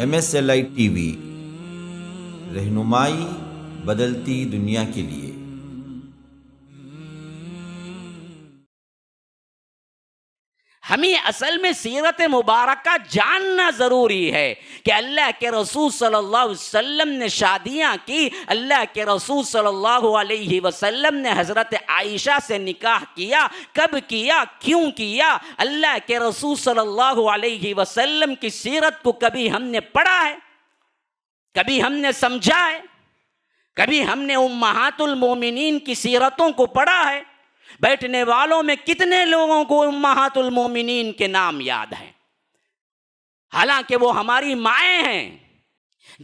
MSLI T V, رہنمائی بدلتی دنیا کے لیے۔ ہمیں اصل میں سیرت مبارکہ جاننا ضروری ہے کہ اللہ کے رسول صلی اللہ علیہ وسلم نے شادیاں کی، اللہ کے رسول صلی اللہ علیہ وسلم نے حضرت عائشہ سے نکاح کیا، کب کیا، کیوں کیا؟ اللہ کے رسول صلی اللہ علیہ وسلم کی سیرت کو کبھی ہم نے پڑھا ہے؟ کبھی ہم نے سمجھا ہے؟ کبھی ہم نے امہات المومنین کی سیرتوں کو پڑھا ہے؟ بیٹھنے والوں میں کتنے لوگوں کو امہات المومنین کے نام یاد ہیں؟ حالانکہ وہ ہماری مائیں ہیں۔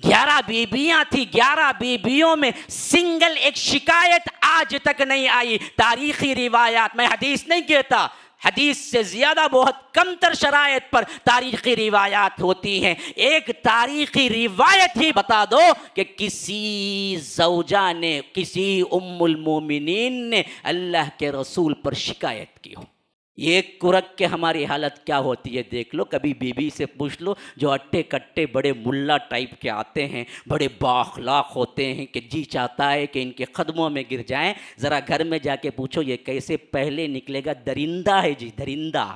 11 بیویاں تھی، 11 بیویوں میں سنگل ایک شکایت آج تک نہیں آئی۔ تاریخی روایات، میں حدیث نہیں کہتا، حدیث سے زیادہ بہت کم تر شرائط پر تاریخی روایات ہوتی ہیں۔ ایک تاریخی روایت ہی بتا دو کہ کسی زوجہ نے، کسی ام المومنین نے اللہ کے رسول پر شکایت کی ہو۔ یہ کرک کے ہماری حالت کیا ہوتی ہے دیکھ لو، کبھی بی بی سے پوچھ لو، جو اٹے کٹے بڑے ملا ٹائپ کے آتے ہیں، بڑے بااخلاق ہوتے ہیں کہ جی چاہتا ہے کہ ان کے قدموں میں گر جائیں، ذرا گھر میں جا کے پوچھو یہ کیسے پہلے نکلے گا، درندہ ہے جی، درندہ۔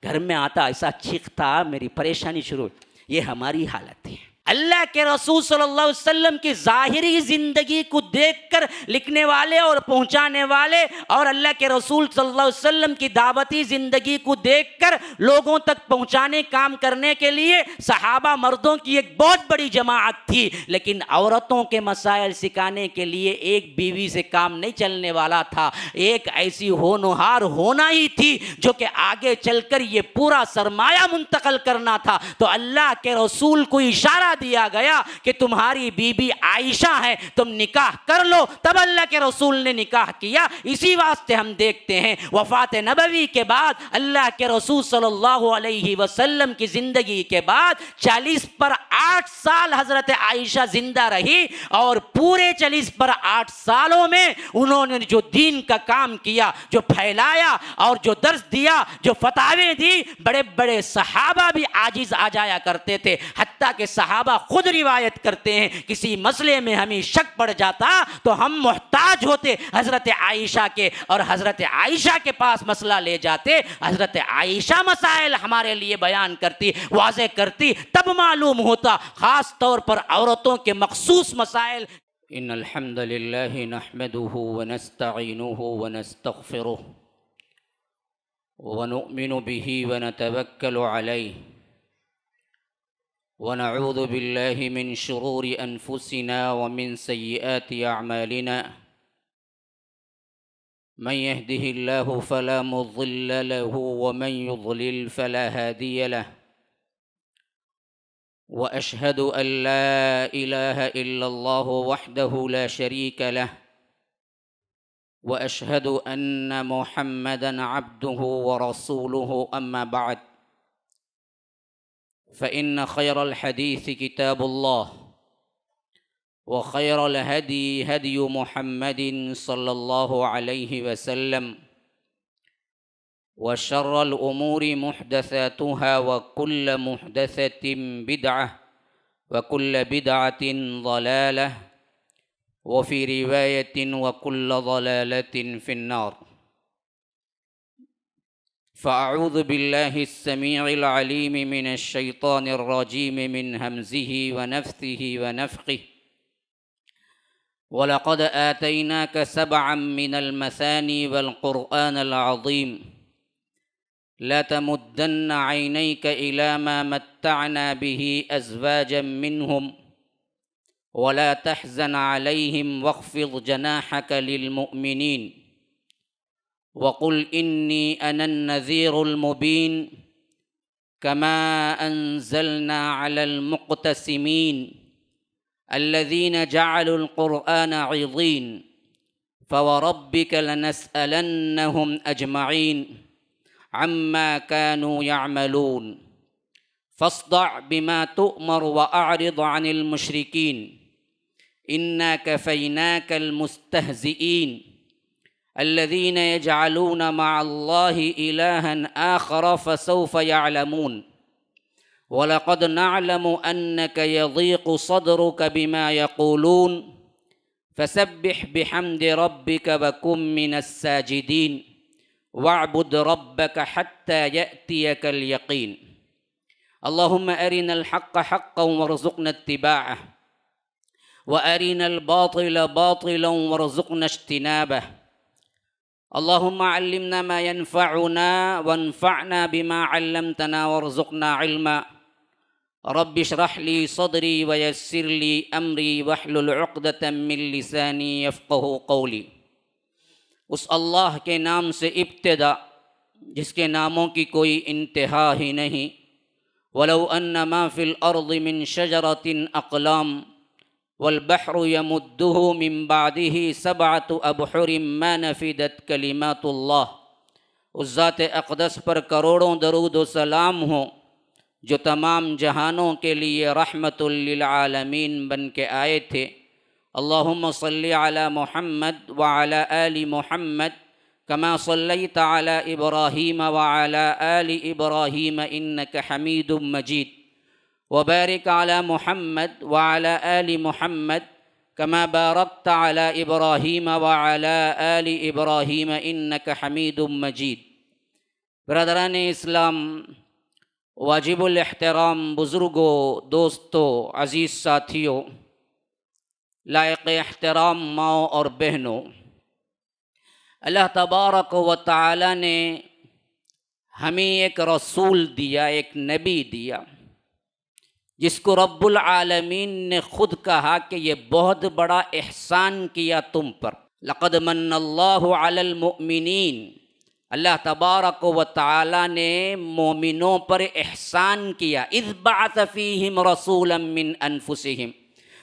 گھر میں آتا ایسا چیختا، میری پریشانی شروع۔ یہ ہماری حالت ہے۔ اللہ کے رسول صلی اللہ علیہ وسلم کی ظاہری زندگی کو دیکھ کر لکھنے والے اور پہنچانے والے، اور اللہ کے رسول صلی اللہ علیہ وسلم کی دعوتی زندگی کو دیکھ کر لوگوں تک پہنچانے کام کرنے کے لیے صحابہ مردوں کی ایک بہت بڑی جماعت تھی، لیکن عورتوں کے مسائل سکھانے کے لیے ایک بیوی سے کام نہیں چلنے والا تھا۔ ایک ایسی ہونہار ہونا ہی تھی جو کہ آگے چل کر یہ پورا سرمایہ منتقل کرنا تھا۔ تو اللہ کے رسول کو اشارہ دیا گیا کہ تمہاری بی بی عائشہ ہے، تم نکاح کر لو۔ تب اللہ کے رسول نے نکاح کیا۔ اسی واسطے ہم دیکھتے ہیں وفات نبوی کے بعد اللہ کے رسول صلی اللہ علیہ وسلم کی زندگی کے بعد 40 پر 8 سال حضرت عائشہ زندہ رہی، اور پورے 40 پر 8 سالوں میں انہوں نے جو دین کا کام کیا، جو پھیلایا اور جو درس دیا، جو فتاوے دی، بڑے بڑے صحابہ بھی عاجز آ جایا کرتے تھے۔ حتیٰ کہ صحابہ خود روایت کرتے ہیں کسی مسئلے میں ہمیں شک پڑ جاتا تو ہم محتاج ہوتے حضرت عائشہ کے، اور حضرت عائشہ کے پاس مسئلہ لے جاتے۔ حضرت عائشہ مسائل ہمارے لیے بیان کرتی، واضح کرتی، تب معلوم ہوتا خاص طور پر عورتوں کے مخصوص مسائل۔ ان الحمد للہ نحمده ونستعینه ونستغفره ونؤمن به ونتوکل علیہ ونعوذ باللہ من شرور انفسنا ومن سیئات اعمالنا، من يهده الله فلا مضل له ومن يضلل فلا هادي له، واشهد ان لا اله الا الله وحده لا شريك له، واشهد ان محمدا عبده ورسوله، اما بعد، فإن خير الحديث كتاب الله، وخير الهدي هدي محمد صلى الله عليه وسلم، وشر الأمور محدثاتها، وكل محدثة بدعة، وكل بدعة ضلالة، وفي رواية وكل ضلالة في النار۔ فأعوذ بالله السميع العليم من الشيطان الرجيم من همزه ونفثه ونفخه، ولقد آتيناك 7 من المثاني والقرآن العظيم، لا تمدن عينيك إلى ما متعنا به أزواجا منهم، ولا تحزن عليهم واخفض جناحك للمؤمنين، وقل إني أنا النذير المبين، كما أنزلنا على المقتسمين الذين جعلوا القرآن عضين، فوربك لنسألنهم أجمعين عما كانوا يعملون، فاصدع بما تؤمر وأعرض عن المشركين، إنا كفيناك المستهزئين الذين يجعلون مع الله إلها آخر فسوف يعلمون، وَلَقَدْ نَعْلَمُ أَنَّكَ يَضِيقُ صَدْرُكَ بِمَا يَقُولُونَ فَسَبِّحْ بِحَمْدِ رَبِّكَ وَكُن مِّنَ السَّاجِدِينَ وَاعْبُدْ رَبَّكَ حَتَّى يَأْتِيَكَ الْيَقِينُ اللهم أرنا الحق حقا وارزقنا اتباعه وأرنا الباطل باطلا وارزقنا اجتنابه اللهم علمنا ما ينفعنا وانفعنا بما علمتنا وارزقنا علما رب اشرح لي صدري ويسر لي أمري واحلل عقدة من لساني يفقه قولي۔ اس اللہ کے نام سے ابتدا جس کے ناموں کی کوئی انتہا ہی نہیں۔ وَلَوْ أَنَّ مَا فِي الْأَرْضِ مِن شَجَرَةٍ أَقْلَامٌ وَالْبَحْرُ يَمُدُّهُ مِن بَعْدِهِ سَبْعَةُ أَبْحُرٍ مَا نَفِدَتْ كَلِمَاتُ اللَّهِ۔ اس ذات اقدس پر کروڑوں درود و سلام ہوں جو تمام جہانوں کے لیے رحمت للعالمین بن کے آئے تھے۔ اللہم صلی علی محمد وعلی آل محمد كما صليت على إبراهيم وعلى آل إبراهيم إنك حميد مجيد وبارك على محمد وعلى آل محمد كما باركت على إبراهيم وعلى آل إبراهيم إنك حميد مجيد۔ برادران اسلام، واجب الاحترام بزرگوں، دوستوں، عزیز ساتھیوں، لائق احترام ماؤں اور بہنوں، اللہ تبارک و تعالی نے ہمیں ایک رسول دیا، ایک نبی دیا، جس کو رب العالمین نے خود کہا کہ یہ بہت بڑا احسان کیا تم پر۔ لقد من اللہ علی المؤمنین، اللہ تبارک و تعالی نے مومنوں پر احسان کیا۔ اذ بعث فیہم رسولا من انفسہم،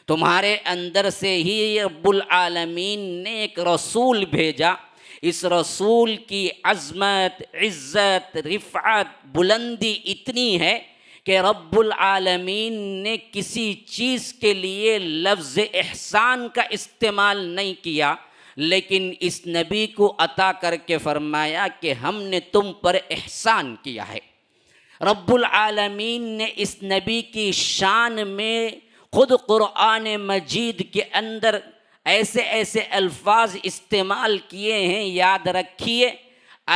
تمہارے اندر سے ہی رب العالمین نے ایک رسول بھیجا۔ اس رسول کی عظمت، عزت، رفعت، بلندی اتنی ہے کہ رب العالمین نے کسی چیز کے لیے لفظ احسان کا استعمال نہیں کیا، لیکن اس نبی کو عطا کر کے فرمایا کہ ہم نے تم پر احسان کیا ہے۔ رب العالمین نے اس نبی کی شان میں خود قرآن مجید کے اندر ایسے ایسے الفاظ استعمال کیے ہیں، یاد رکھیے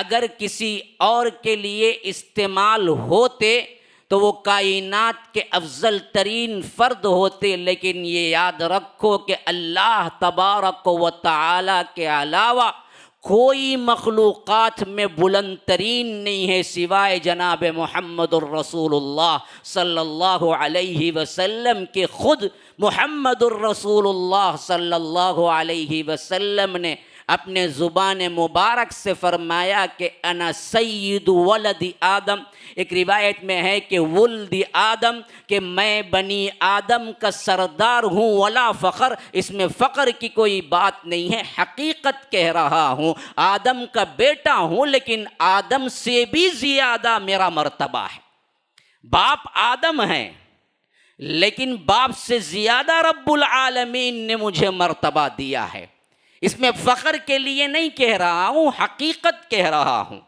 اگر کسی اور کے لیے استعمال ہوتے تو وہ کائنات کے افضل ترین فرد ہوتے، لیکن یہ یاد رکھو کہ اللہ تبارک و تعالی کے علاوہ کوئی مخلوقات میں بلند ترین نہیں ہے سوائے جناب محمد الرسول اللہ صلی اللہ علیہ وسلم کے۔ خود محمد الرسول اللہ صلی اللہ علیہ وسلم نے اپنے زبان مبارک سے فرمایا کہ انا سید ولد آدم۔ ایک روایت میں ہے کہ ولد آدم، کہ میں بنی آدم کا سردار ہوں، ولا فخر، اس میں فخر کی کوئی بات نہیں ہے، حقیقت کہہ رہا ہوں، آدم کا بیٹا ہوں، لیکن آدم سے بھی زیادہ میرا مرتبہ ہے۔ باپ آدم ہیں لیکن باپ سے زیادہ رب العالمین نے مجھے مرتبہ دیا ہے۔ اس میں فخر کے لیے نہیں کہہ رہا ہوں، حقیقت کہہ رہا ہوں۔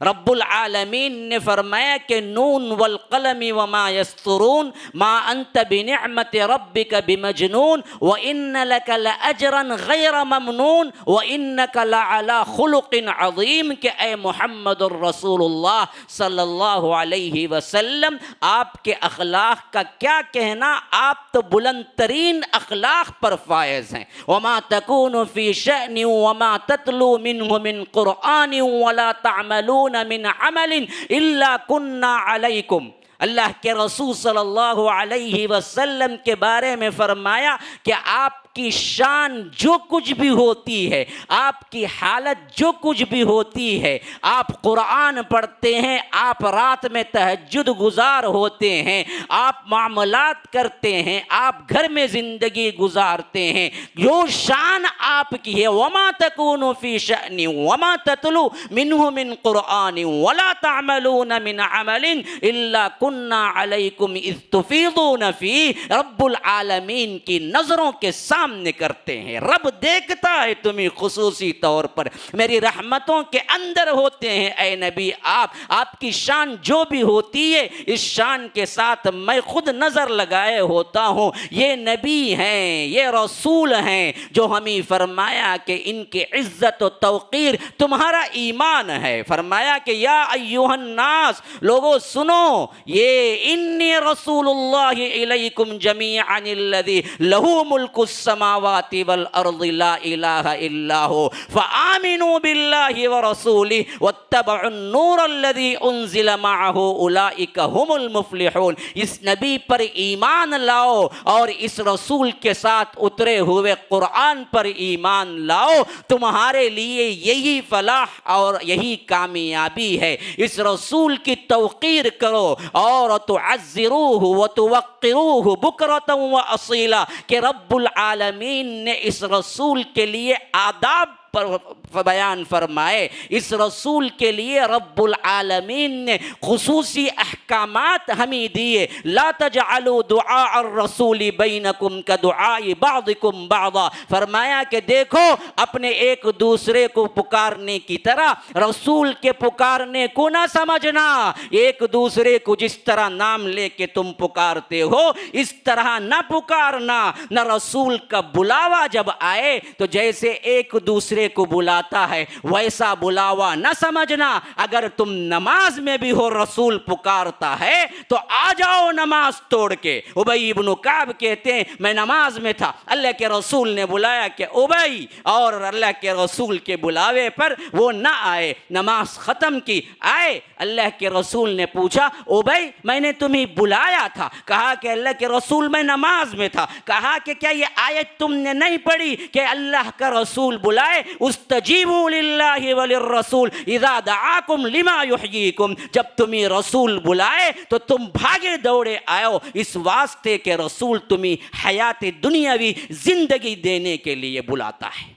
رب العالمین نے فرمایا کہ نون والقلم وما یسطرون ما انت بنعمت ربک بمجنون وان لک لاجرا غیر ممنون وانک لعلی خلق عظیم، کہ اے محمد الرسول اللہ صلی اللہ علیہ وسلم، آپ کے اخلاق کا کیا کہنا، آپ تو بلند ترین اخلاق پر فائز ہیں۔ وما تکون فی شأن وما تتلو منہ من قرآن ولا تعملون من عمل الا كنا علیکم۔ اللہ کے رسول صلی اللہ علیہ وسلم کے بارے میں فرمایا کہ آپ کی شان جو کچھ بھی ہوتی ہے، آپ کی حالت جو کچھ بھی ہوتی ہے، آپ قرآن پڑھتے ہیں، آپ رات میں تہجد گزار ہوتے ہیں، آپ معاملات کرتے ہیں، آپ گھر میں زندگی گزارتے ہیں، جو شان آپ کی ہے، وما تکون فی شأن وما تتلو منہ من قرآن ولا تعملون من عمل الا کنا علیکم اذ تفیضون فی، رب العالمین کی نظروں کے سامنے کرتے ہیں۔ رب دیکھتا ہے تمہیں خصوصی طور پر، میری رحمتوں کے اندر ہوتے ہیں اے نبی آپ کی شان جو بھی ہوتی ہے اس شان کے ساتھ میں خود نظر لگائے ہوتا ہوں۔ یہ نبی ہیں، یہ رسول ہیں جو ہمیں فرمایا کہ ان کی عزت و توقیر تمہارا ایمان ہے۔ فرمایا کہ یا ایھا الناس، لوگوں سنو، یہ انی رسول اللہ الیکم جمیعا الذی لہ ملک السماوات والارض لا الہ الا ہو فآمنوا باللہ ورسولہ واتبعوا النور الذی انزل معہ اولئک هم المفلحون۔ اس نبی پر ایمان لاؤ اور اس رسول کے ساتھ اترے ہوئے قرآن پر ایمان لاؤ، تمہارے لیے یہی فلاح اور یہی کامیابی ہے۔ اس رسول کی توقیر کرو اور تعزروہ وتوقروہ بکرۃ واصیلا، کہ رب العالمین نے اس رسول کے لیے آداب پر بیان فرمائے، اس رسول کے لیے رب العالمین نے خصوصی احکامات ہمیں دیے۔ لا تجعلوا دعاء الرسول بینکم کدعاء بعضکم بعضا، فرمایا کہ دیکھو اپنے ایک دوسرے کو پکارنے کی طرح رسول کے پکارنے کو نہ سمجھنا۔ ایک دوسرے کو جس طرح نام لے کے تم پکارتے ہو اس طرح نہ پکارنا۔ نہ رسول کا بلاوا جب آئے تو جیسے ایک دوسرے کو بلاتا ہے ویسا بلاوا نہ سمجھنا۔ اگر تم نماز میں بھی ہو رسول پکارتا ہے تو آ جاؤ نماز توڑ کے۔ ابی بن کعب کہتے ہیں میں نماز میں تھا، اللہ کے رسول نے بلایا کہ ابی، اور اللہ کے رسول کے بلاوے پر وہ نہ آئے، نماز ختم کی، آئے اللہ کے رسول نے پوچھا ابی میں نے تمہیں بلایا تھا، کہا کہ اللہ کے رسول میں نماز میں تھا، کہا کہ کیا یہ آیت تم نے نہیں پڑھی کہ اللہ کا رسول بلائے استجیبوا للہ وللرسول اذا دعاکم لما یحییکم، جب تمہیں رسول بلائے تو تم بھاگے دوڑے آؤ، اس واسطے کہ رسول تمہیں حیات دنیاوی زندگی دینے کے لیے بلاتا ہے۔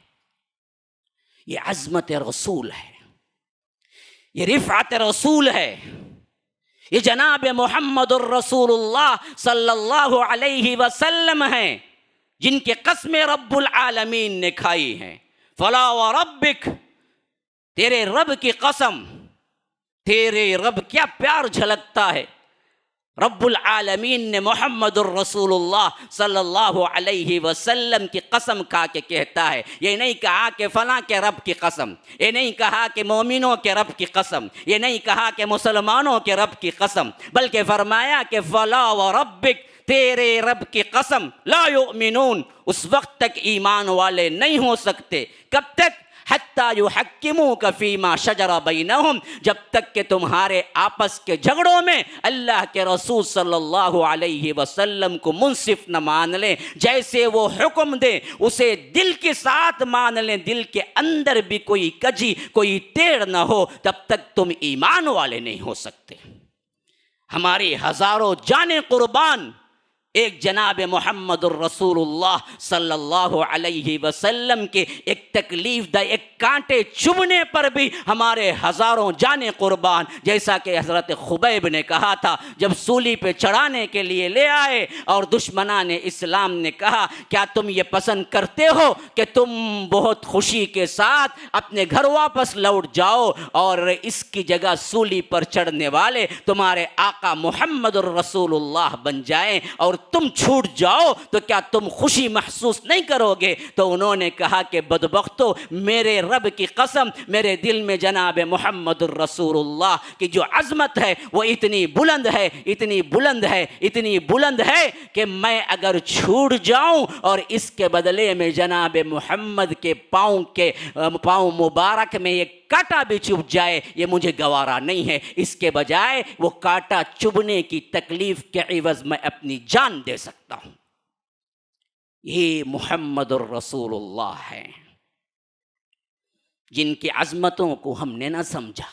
یہ عظمت رسول ہے، یہ رفعت رسول ہے، یہ جناب محمد الرسول اللہ صلی اللہ علیہ وسلم ہیں جن کے قسمیں رب العالمین نے کھائی ہیں۔ فلا وربک، تیرے رب کی قسم، تیرے رب کیا پیار جھلکتا ہے۔ رب العالمین نے محمد الرسول اللہ صلی اللہ علیہ وسلم کی قسم کھا کے کہتا ہے، یہ نہیں کہا کہ فلاں کے رب کی قسم، یہ نہیں کہا کہ مومنوں کے رب کی قسم، یہ نہیں کہا کہ مسلمانوں کے رب کی قسم، بلکہ فرمایا کہ فلا وربک، تیرے رب کی قسم، لا یؤمنون، اس وقت تک ایمان والے نہیں ہو سکتے۔ کب تک؟ حتیٰ یحکموک فیما شجر بینہم، جب تک کہ تمہارے آپس کے جھگڑوں میں اللہ کے رسول صلی اللہ علیہ وسلم کو منصف نہ مان لیں، جیسے وہ حکم دیں اسے دل کے ساتھ مان لیں، دل کے اندر بھی کوئی کجی کوئی ٹیڑھ نہ ہو، تب تک تم ایمان والے نہیں ہو سکتے۔ ہماری ہزاروں جانیں قربان ایک جناب محمد الرسول اللہ صلی اللہ علیہ وسلم کے ایک تکلیف دہ ایک کانٹے چبھنے پر بھی ہمارے ہزاروں جانیں قربان، جیسا کہ حضرت خبیب نے کہا تھا جب سولی پہ چڑھانے کے لیے لے آئے اور دشمنان اسلام نے کہا کیا تم یہ پسند کرتے ہو کہ تم بہت خوشی کے ساتھ اپنے گھر واپس لوٹ جاؤ اور اس کی جگہ سولی پر چڑھنے والے تمہارے آقا محمد الرسول اللہ بن جائیں اور تم چھوٹ جاؤ تو کیا تم خوشی محسوس نہیں کرو گے؟ تو انہوں نے کہا کہ بدبختو، میرے رب کی قسم، میرے دل میں جناب محمد الرسول اللہ کی جو عظمت ہے وہ اتنی بلند ہے، اتنی بلند ہے، اتنی بلند ہے کہ میں اگر چھوٹ جاؤں اور اس کے بدلے میں جناب محمد کے پاؤں مبارک میں ایک کانٹا بھی چبھ جائے یہ مجھے گوارا نہیں ہے، اس کے بجائے وہ کانٹا چبھنے کی تکلیف کے عوض میں اپنی جان دے سکتا ہوں۔ یہ محمد الرسول اللہ ہے جن کی عظمتوں کو ہم نے نہ سمجھا،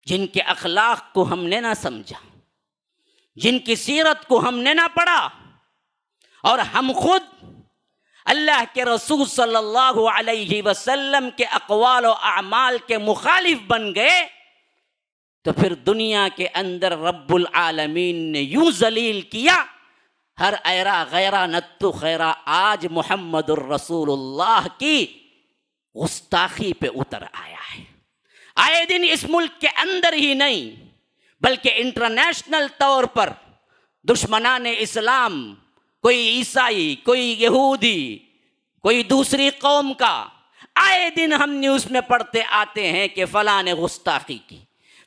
جن کے اخلاق کو ہم نے نہ سمجھا، جن کی سیرت کو ہم نے نہ پڑھا، اور ہم خود اللہ کے رسول صلی اللہ علیہ وسلم کے اقوال و اعمال کے مخالف بن گئے، تو پھر دنیا کے اندر رب العالمین نے یوں ذلیل کیا، ہر ایرا غیرہ نتو خیرہ آج محمد الرسول اللہ کی گستاخی پہ اتر آیا ہے۔ آئے دن اس ملک کے اندر ہی نہیں بلکہ انٹرنیشنل طور پر دشمنان اسلام، کوئی عیسائی، کوئی یہودی، کوئی دوسری قوم کا، آئے دن ہم نیوز میں پڑھتے آتے ہیں کہ فلاں نے گستاخی کی،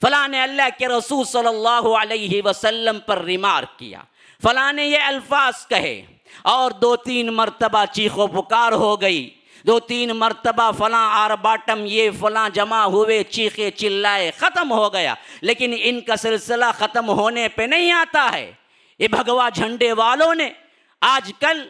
فلاں نے اللہ کے رسول صلی اللہ علیہ وسلم پر ریمارک کیا، فلاں نے یہ الفاظ کہے، اور 2-3 مرتبہ چیخ و پکار ہو گئی، 2-3 مرتبہ فلاں آرباٹم، یہ فلاں جمع ہوئے، چیخے چلائے، ختم ہو گیا۔ لیکن ان کا سلسلہ ختم ہونے پہ نہیں آتا ہے۔ یہ بھگوا جھنڈے والوں نے آج کل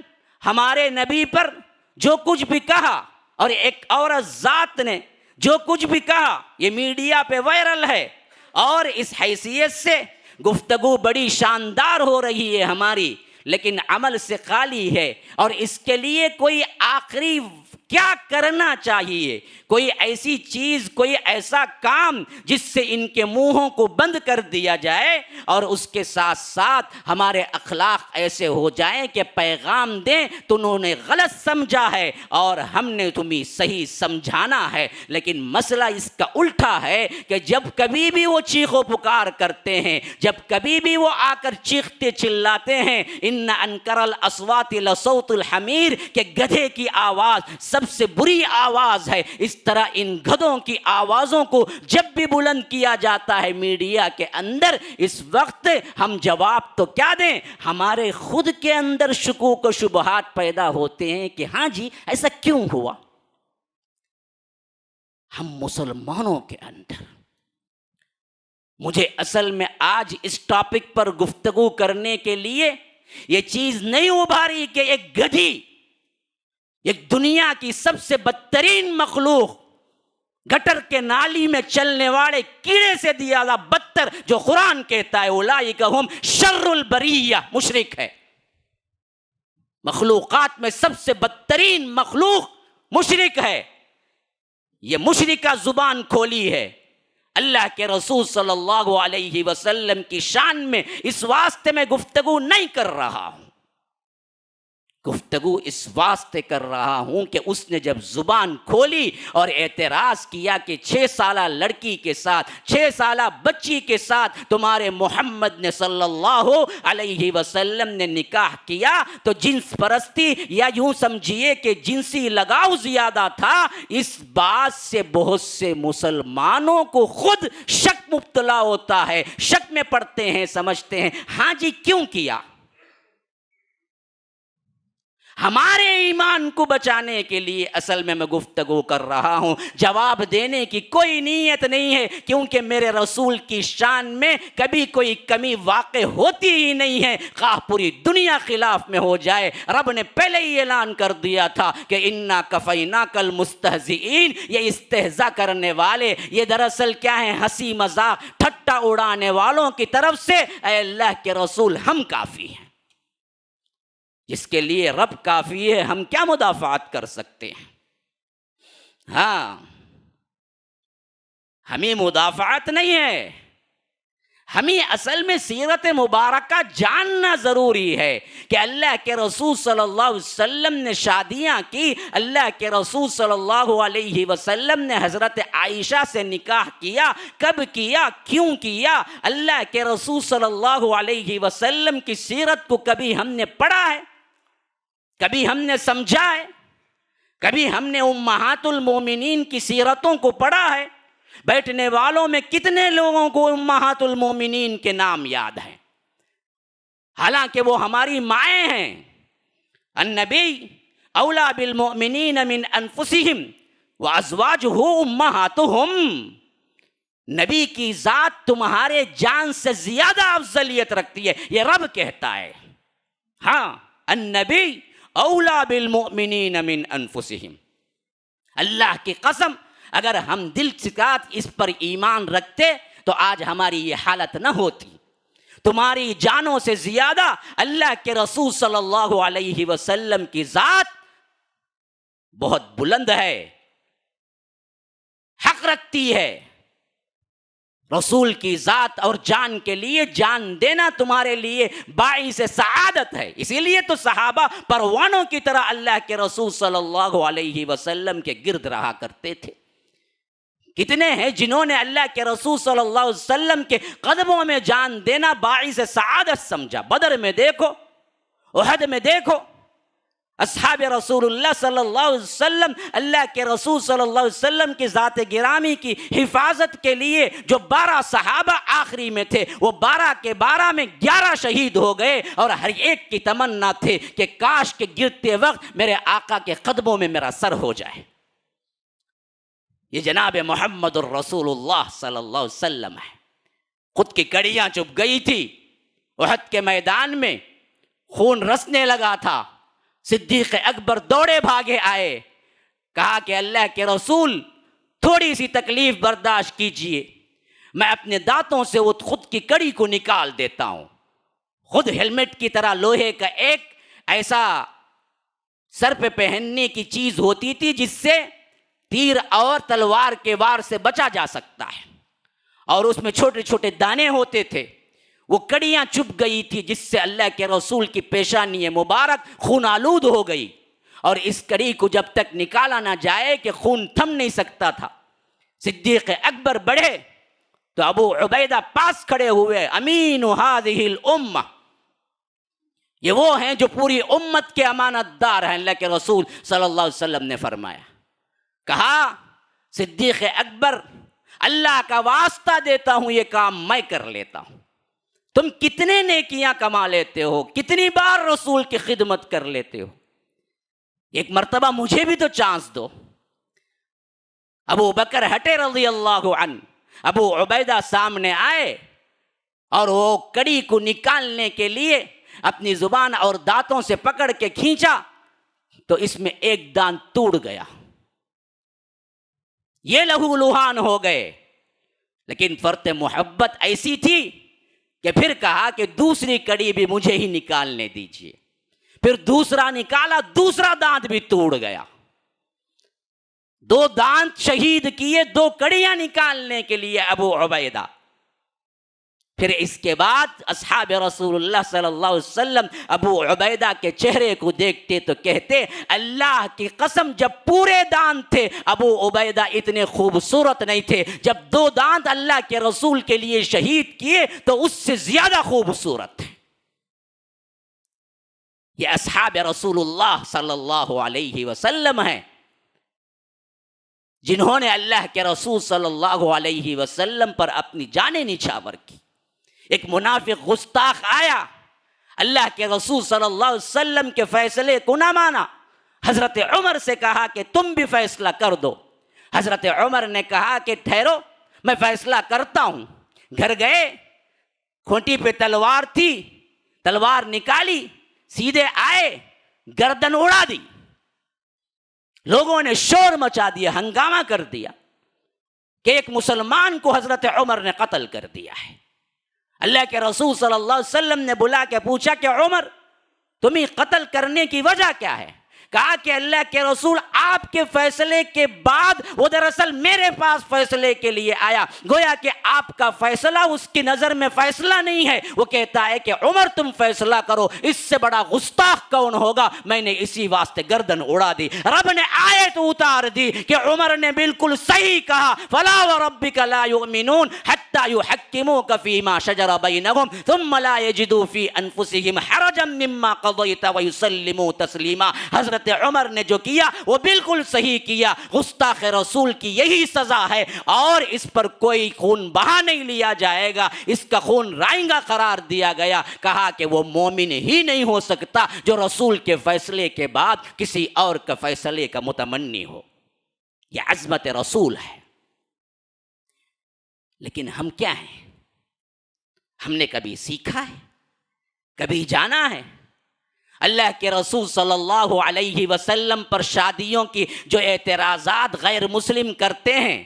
ہمارے نبی پر جو کچھ بھی کہا، اور ایک عورت ذات نے جو کچھ بھی کہا، یہ میڈیا پہ وائرل ہے، اور اس حیثیت سے گفتگو بڑی شاندار ہو رہی ہے ہماری، لیکن عمل سے خالی ہے۔ اور اس کے لیے کوئی آخری کیا کرنا چاہیے، کوئی ایسی چیز، کوئی ایسا کام جس سے ان کے منہوں کو بند کر دیا جائے، اور اس کے ساتھ ساتھ ہمارے اخلاق ایسے ہو جائیں کہ پیغام دیں تو انہوں نے غلط سمجھا ہے اور ہم نے تمہیں صحیح سمجھانا ہے۔ لیکن مسئلہ اس کا الٹا ہے کہ جب کبھی بھی وہ چیخ و پکار کرتے ہیں، جب کبھی بھی وہ آ کر چیختے چلاتے ہیں، ان انکر الاصوات لصوت الحمیر، کہ گدھے کی آواز سب سے بری آواز ہے، اس طرح ان گدھوں کی آوازوں کو جب بھی بلند کیا جاتا ہے میڈیا کے اندر، اس وقت ہم جواب تو کیا دیں؟ ہمارے خود کے اندر شکوک و شبہات پیدا ہوتے ہیں کہ ہاں جی ایسا کیوں ہوا؟ ہم مسلمانوں کے اندر، مجھے اصل میں آج اس ٹاپک پر گفتگو کرنے کے لیے یہ چیز نہیں ابھاری کہ ایک گدھی، ایک دنیا کی سب سے بدترین مخلوق، گٹر کے نالی میں چلنے والے کیڑے سے زیادہ بدتر، جو قرآن کہتا ہے اولئک ہم شر البریہ، مشرک ہے۔ مخلوقات میں سب سے بدترین مخلوق مشرک ہے۔ یہ مشرکہ زبان کھولی ہے۔ اللہ کے رسول صلی اللہ علیہ وسلم کی شان میں اس واسطے میں گفتگو نہیں کر رہا ہوں، گفتگو اس واسطے کر رہا ہوں کہ اس نے جب زبان کھولی اور اعتراض کیا کہ 6 سالہ لڑکی کے ساتھ، 6 سالہ بچی کے ساتھ تمہارے محمد نے صلی اللہ علیہ وسلم نے نکاح کیا، تو جنس پرستی یا یوں سمجھیے کہ جنسی لگاؤ زیادہ تھا، اس بات سے بہت سے مسلمانوں کو خود شک مبتلا ہوتا ہے، شک میں پڑتے ہیں، سمجھتے ہیں ہاں جی کیوں کیا؟ ہمارے ایمان کو بچانے کے لیے اصل میں گفتگو کر رہا ہوں، جواب دینے کی کوئی نیت نہیں ہے، کیونکہ میرے رسول کی شان میں کبھی کوئی کمی واقع ہوتی ہی نہیں ہے، خواہ پوری دنیا خلاف میں ہو جائے۔ رب نے پہلے ہی اعلان کر دیا تھا کہ انا کفیناک المستہزئین، یہ استہزاء کرنے والے، یہ دراصل کیا ہے؟ ہنسی مذاق ٹھٹا اڑانے والوں کی طرف سے اے اللہ کے رسول ہم کافی ہیں۔ جس کے لیے رب کافی ہے، ہم کیا مدافعات کر سکتے ہیں؟ ہاں، ہمیں مدافعات نہیں ہے، ہمیں اصل میں سیرت مبارکہ جاننا ضروری ہے کہ اللہ کے رسول صلی اللہ علیہ وسلم نے شادیاں کی، اللہ کے رسول صلی اللہ علیہ وسلم نے حضرت عائشہ سے نکاح کیا، کب کیا، کیوں کیا؟ اللہ کے رسول صلی اللہ علیہ وسلم کی سیرت کو کبھی ہم نے پڑھا ہے؟ کبھی ہم نے سمجھا ہے؟ کبھی ہم نے امہات المومنین کی سیرتوں کو پڑھا ہے؟ بیٹھنے والوں میں کتنے لوگوں کو امہات المومنین کے نام یاد ہیں؟ حالانکہ وہ ہماری مائیں ہیں۔ النبی اولا بالمؤمنین من انفسہم وازواجہ امہاتہم، نبی کی ذات تمہارے جان سے زیادہ افضلیت رکھتی ہے، یہ رب کہتا ہے۔ ہاں، النبی اولا بالمؤمنین من انفسہم، اللہ کی قسم اگر ہم دل سے اس پر ایمان رکھتے تو آج ہماری یہ حالت نہ ہوتی۔ تمہاری جانوں سے زیادہ اللہ کے رسول صلی اللہ علیہ وسلم کی ذات بہت بلند ہے، حق رکھتی ہے، رسول کی ذات اور جان کے لیے جان دینا تمہارے لیے باعث سعادت ہے. اسی لیے تو صحابہ پروانوں کی طرح اللہ کے رسول صلی اللہ علیہ وسلم کے گرد رہا کرتے تھے. کتنے ہیں جنہوں نے اللہ کے رسول صلی اللہ علیہ وسلم کے قدموں میں جان دینا باعث سعادت سمجھا. بدر میں دیکھو، احد میں دیکھو، اصحاب رسول اللہ صلی اللہ علیہ وسلم، اللہ کے رسول صلی اللہ علیہ وسلم کی ذات گرامی کی حفاظت کے لیے جو 12 صحابہ آخری میں تھے، وہ 12 کے 12 میں 11 شہید ہو گئے، اور ہر ایک کی تمنا تھے کہ کاش کے گرتے وقت میرے آقا کے قدموں میں میرا سر ہو جائے. یہ جناب محمد الرسول اللہ صلی اللہ علیہ وسلم ہے. خود کی کڑیاں چبھ گئی تھی، احد کے میدان میں خون رسنے لگا تھا. صدیق اکبر دوڑے بھاگے آئے، کہا کہ اللہ کے رسول تھوڑی سی تکلیف برداشت کیجئے، میں اپنے دانتوں سے وہ خود کی کڑی کو نکال دیتا ہوں. خود ہیلمٹ کی طرح لوہے کا ایک ایسا سر پہ پہننے کی چیز ہوتی تھی جس سے تیر اور تلوار کے وار سے بچا جا سکتا ہے، اور اس میں چھوٹے چھوٹے دانے ہوتے تھے. وہ کڑیاں چپ گئی تھی جس سے اللہ کے رسول کی پیشانی مبارک خون آلود ہو گئی، اور اس کڑی کو جب تک نکالا نہ جائے کہ خون تھم نہیں سکتا تھا. صدیق اکبر بڑھے تو ابو عبیدہ پاس کھڑے ہوئے. امین هذه الامہ، یہ وہ ہیں جو پوری امت کے امانت دار ہیں. اللہ کے رسول صلی اللہ علیہ وسلم نے فرمایا، کہا صدیق اکبر اللہ کا واسطہ دیتا ہوں یہ کام میں کر لیتا ہوں. تم کتنے نیکیاں کما لیتے ہو، کتنی بار رسول کی خدمت کر لیتے ہو، ایک مرتبہ مجھے بھی تو چانس دو. ابو بکر ہٹے رضی اللہ عنہ، ابو عبیدہ سامنے آئے، اور وہ کڑی کو نکالنے کے لیے اپنی زبان اور دانتوں سے پکڑ کے کھینچا تو اس میں ایک دانت ٹوٹ گیا. یہ لہو لہان ہو گئے. لیکن فرط محبت ایسی تھی کہ پھر کہا کہ دوسری کڑی بھی مجھے ہی نکالنے دیجیے. پھر دوسرا نکالا، دوسرا دانت بھی ٹوٹ گیا. 2 دانت شہید کیے 2 کڑیاں نکالنے کے لیے ابو عبیدہ. پھر اس کے بعد اصحاب رسول اللہ صلی اللہ علیہ وسلم ابو عبیدہ کے چہرے کو دیکھتے تو کہتے اللہ کی قسم جب پورے دانت تھے ابو عبیدہ اتنے خوبصورت نہیں تھے، جب 2 دانت اللہ کے رسول کے لیے شہید کیے تو اس سے زیادہ خوبصورت تھے. یہ اصحاب رسول اللہ صلی اللہ علیہ وسلم ہیں جنہوں نے اللہ کے رسول صلی اللہ علیہ وسلم پر اپنی جانیں نچھاور کی. ایک منافق گستاخ آیا، اللہ کے رسول صلی اللہ علیہ وسلم کے فیصلے کو نہ مانا. حضرت عمر سے کہا کہ تم بھی فیصلہ کر دو. حضرت عمر نے کہا کہ ٹھہرو میں فیصلہ کرتا ہوں. گھر گئے، کھوٹی پہ تلوار تھی، تلوار نکالی، سیدھے آئے، گردن اڑا دی. لوگوں نے شور مچا دیا، ہنگامہ کر دیا کہ ایک مسلمان کو حضرت عمر نے قتل کر دیا ہے. اللہ کے رسول صلی اللہ علیہ وسلم نے بلا کے پوچھا کہ عمر تمہیں قتل کرنے کی وجہ کیا ہے؟ کہا کہ اللہ کے رسول آپ کے فیصلے کے بعد وہ دراصل میرے پاس فیصلے کے لیے آیا، گویا کہ آپ کا فیصلہ اس کی نظر میں فیصلہ نہیں ہے. وہ کہتا ہے کہ عمر تم فیصلہ کرو، اس سے بڑا گستاخ کون ہوگا؟ میں نے اسی واسطے گردن اڑا دی. رب نے آیت اتار دی کہ عمر نے بالکل صحیح کہا، فلا وربک لا یؤمنون حتی یحکموک فیما شجر بینہم ثم لا یجدوا فی انفسہم حرجا مما قضیت ویسلموا تسلیما. حضرت عمر نے جو کیا وہ بالکل صحیح کیا. گستاخ رسول کی یہی سزا ہے، اور اس پر کوئی خون بہا نہیں لیا جائے گا، اس کا خون رائنگا قرار دیا گیا. کہا کہ وہ مومن ہی نہیں ہو سکتا جو رسول کے فیصلے کے بعد کسی اور کا فیصلے کا متمنی ہو. یہ عظمت رسول ہے. لیکن ہم کیا ہیں؟ ہم نے کبھی سیکھا ہے؟ کبھی جانا ہے؟ اللہ کے رسول صلی اللہ علیہ وسلم پر شادیوں کی جو اعتراضات غیر مسلم کرتے ہیں،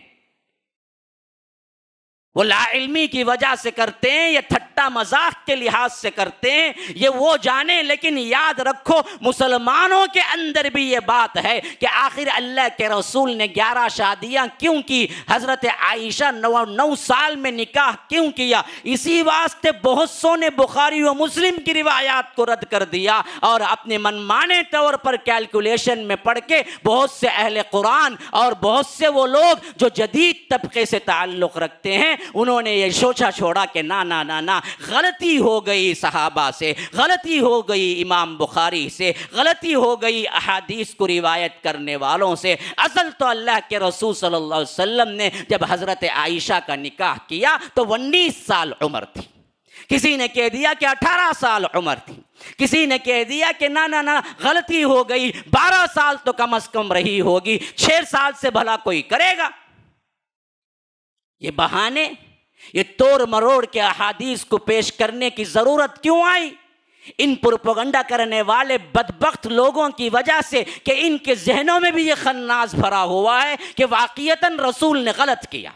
وہ لا علمی کی وجہ سے کرتے ہیں یا ٹھٹا مذاق کے لحاظ سے کرتے ہیں یہ وہ جانے، لیکن یاد رکھو مسلمانوں کے اندر بھی یہ بات ہے کہ آخر اللہ کے رسول نے 11 شادیاں کیوں کی، حضرت عائشہ 9 سال میں نکاح کیوں کیا؟ اسی واسطے بہت سو نے بخاری و مسلم کی روایات کو رد کر دیا اور اپنے منمانے طور پر کیلکولیشن میں پڑھ کے بہت سے اہل قرآن اور بہت سے وہ لوگ جو جدید طبقے سے تعلق رکھتے ہیں انہوں نے یہ سوچا چھوڑا کہ نا غلطی ہو گئی صحابہ سے، غلطی ہو گئی امام بخاری سے، غلطی ہو گئی احادیث کو روایت کرنے والوں سے۔ اصل تو اللہ کے رسول صلی اللہ علیہ وسلم نے جب حضرت عائشہ کا نکاح کیا تو 19 سال عمر تھی، کسی نے کہہ دیا کہ 18 سال عمر تھی، کسی نے کہہ دیا کہ نا غلطی ہو گئی 12 سال تو کم از کم رہی ہوگی، 6 سال سے بھلا کوئی کرے گا؟ یہ بہانے، یہ توڑ مروڑ کے احادیث کو پیش کرنے کی ضرورت کیوں آئی؟ ان پروپیگنڈا کرنے والے بدبخت لوگوں کی وجہ سے کہ ان کے ذہنوں میں بھی یہ خناس بھرا ہوا ہے کہ واقعتاً رسول نے غلط کیا۔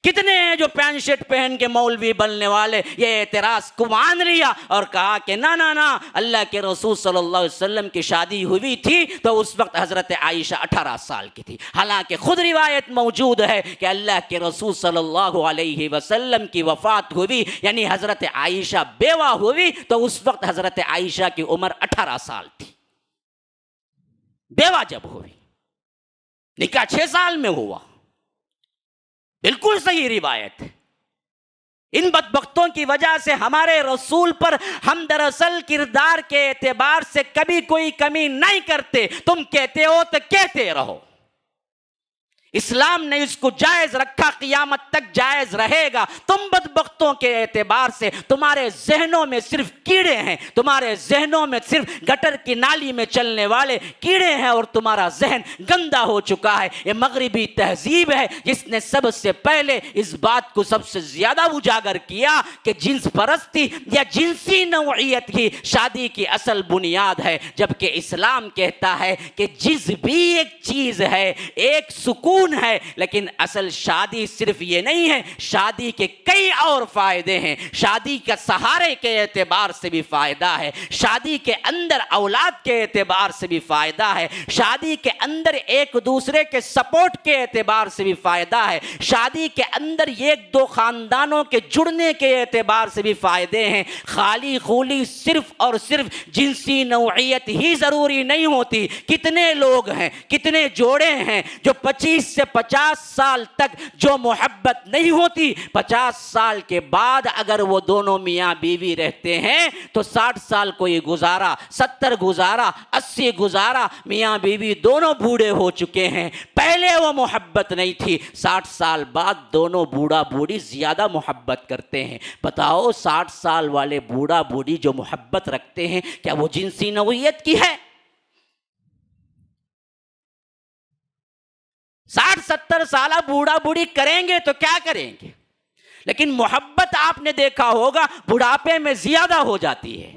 کتنے ہیں جو پینٹ شرٹ پہن کے مولوی بننے والے یہ اعتراض کو مان لیا اور کہا کہ نا اللہ کے رسول صلی اللہ علیہ وسلم کی شادی ہوئی تھی تو اس وقت حضرت عائشہ 18 سال کی تھی، حالانکہ خود روایت موجود ہے کہ اللہ کے رسول صلی اللہ علیہ وسلم کی وفات ہوئی یعنی حضرت عائشہ بیوہ ہوئی تو اس وقت حضرت عائشہ کی عمر 18 سال تھی، بیوہ جب ہوئی، نکاح 6 سال میں ہوا، بالکل صحیح روایت ہے۔ ان بدبختوں کی وجہ سے ہمارے رسول پر ہم دراصل کردار کے اعتبار سے کبھی کوئی کمی نہیں کرتے، تم کہتے ہو تو کہتے رہو، اسلام نے اس کو جائز رکھا، قیامت تک جائز رہے گا۔ تم بدبختوں کے اعتبار سے تمہارے ذہنوں میں صرف کیڑے ہیں، تمہارے ذہنوں میں صرف گٹر کی نالی میں چلنے والے کیڑے ہیں اور تمہارا ذہن گندا ہو چکا ہے۔ یہ مغربی تہذیب ہے جس نے سب سے پہلے اس بات کو سب سے زیادہ اجاگر کیا کہ جنس پرستی یا جنسی نوعیت ہی شادی کی اصل بنیاد ہے، جبکہ اسلام کہتا ہے کہ جنس بھی ایک چیز ہے، ایک سکون ہے، لیکن اصل شادی صرف یہ نہیں ہے، شادی کے کئی اور فائدے ہیں۔ شادی کا سہارے کے اعتبار سے بھی فائدہ ہے، شادی کے اندر اولاد کے اعتبار سے بھی فائدہ ہے، شادی کے اندر ایک دوسرے کے سپورٹ کے اعتبار سے بھی فائدہ ہے، شادی کے اندر ایک دو خاندانوں کے جڑنے کے اعتبار سے بھی فائدے ہیں۔ خالی خولی صرف اور صرف جنسی نوعیت ہی ضروری نہیں ہوتی۔ کتنے لوگ ہیں، کتنے جوڑے ہیں جو 25 سے 50 سال تک جو محبت نہیں ہوتی، 50 سال کے بعد اگر وہ دونوں میاں بیوی رہتے ہیں تو 60 سال کو یہ گزارا، 70 گزارا، 80 گزارا، میاں بیوی دونوں بوڑھے ہو چکے ہیں۔ پہلے وہ محبت نہیں تھی، 60 سال بعد دونوں بوڑھا بوڑھی زیادہ محبت کرتے ہیں۔ بتاؤ 60 سال والے بوڑھا بوڑھی جو محبت رکھتے ہیں کیا وہ جنسی نوعیت کی ہے؟ 60-70 سالہ بوڑھا بوڑھی کریں گے تو کیا کریں گے، لیکن محبت آپ نے دیکھا ہوگا بڑھاپے میں زیادہ ہو جاتی ہے۔